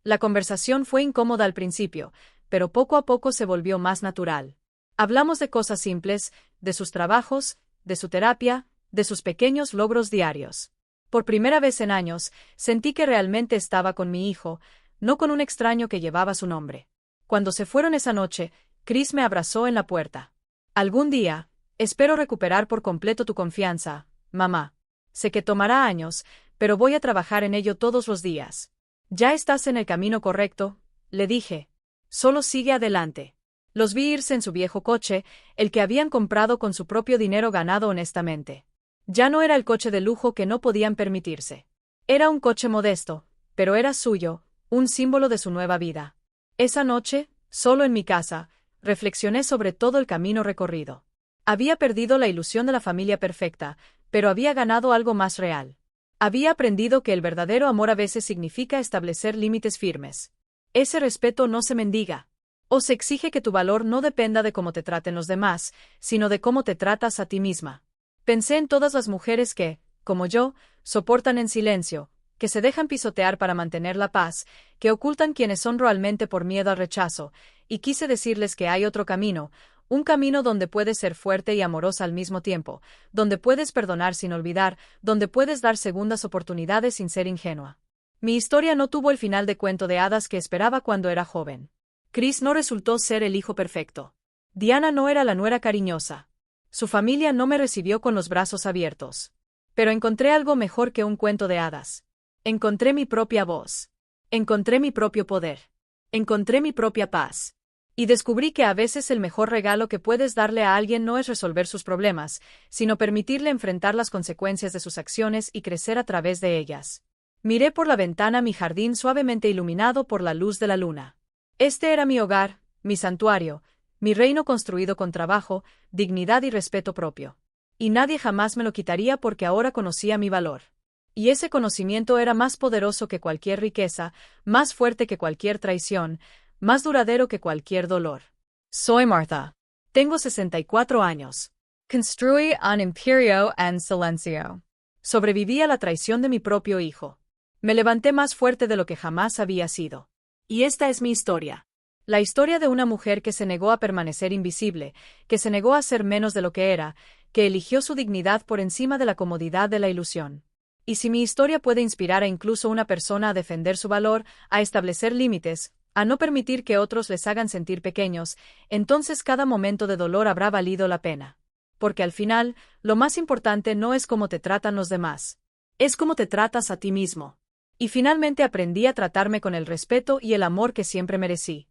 La conversación fue incómoda al principio, pero poco a poco se volvió más natural. Hablamos de cosas simples, de sus trabajos, de su terapia, de sus pequeños logros diarios. Por primera vez en años, sentí que realmente estaba con mi hijo, no con un extraño que llevaba su nombre. Cuando se fueron esa noche, Chris me abrazó en la puerta. Algún día, espero recuperar por completo tu confianza, mamá. Sé que tomará años, pero voy a trabajar en ello todos los días. Ya estás en el camino correcto, le dije. Solo sigue adelante. Los vi irse en su viejo coche, el que habían comprado con su propio dinero ganado honestamente. Ya no era el coche de lujo que no podían permitirse. Era un coche modesto, pero era suyo, un símbolo de su nueva vida. Esa noche, solo en mi casa, reflexioné sobre todo el camino recorrido. Había perdido la ilusión de la familia perfecta, pero había ganado algo más real. Había aprendido que el verdadero amor a veces significa establecer límites firmes. Ese respeto no se mendiga. O se exige que tu valor no dependa de cómo te traten los demás, sino de cómo te tratas a ti misma. Pensé en todas las mujeres que, como yo, soportan en silencio, que se dejan pisotear para mantener la paz, que ocultan quienes son realmente por miedo al rechazo, y quise decirles que hay otro camino, un camino donde puedes ser fuerte y amorosa al mismo tiempo, donde puedes perdonar sin olvidar, donde puedes dar segundas oportunidades sin ser ingenua. Mi historia no tuvo el final de cuento de hadas que esperaba cuando era joven. Chris no resultó ser el hijo perfecto. Diana no era la nuera cariñosa. Su familia no me recibió con los brazos abiertos. Pero encontré algo mejor que un cuento de hadas. Encontré mi propia voz. Encontré mi propio poder. Encontré mi propia paz. Y descubrí que a veces el mejor regalo que puedes darle a alguien no es resolver sus problemas, sino permitirle enfrentar las consecuencias de sus acciones y crecer a través de ellas. Miré por la ventana mi jardín suavemente iluminado por la luz de la luna. Este era mi hogar, mi santuario, mi reino construido con trabajo, dignidad y respeto propio. Y nadie jamás me lo quitaría porque ahora conocía mi valor. Y ese conocimiento era más poderoso que cualquier riqueza, más fuerte que cualquier traición, más duradero que cualquier dolor. Soy Martha. Tengo 64 años. Construí un imperio en silencio. Sobreviví a la traición de mi propio hijo. Me levanté más fuerte de lo que jamás había sido. Y esta es mi historia. La historia de una mujer que se negó a permanecer invisible, que se negó a ser menos de lo que era, que eligió su dignidad por encima de la comodidad de la ilusión. Y si mi historia puede inspirar a incluso una persona a defender su valor, a establecer límites, a no permitir que otros les hagan sentir pequeños, entonces cada momento de dolor habrá valido la pena. Porque al final, lo más importante no es cómo te tratan los demás. Es cómo te tratas a ti mismo. Y finalmente aprendí a tratarme con el respeto y el amor que siempre merecí.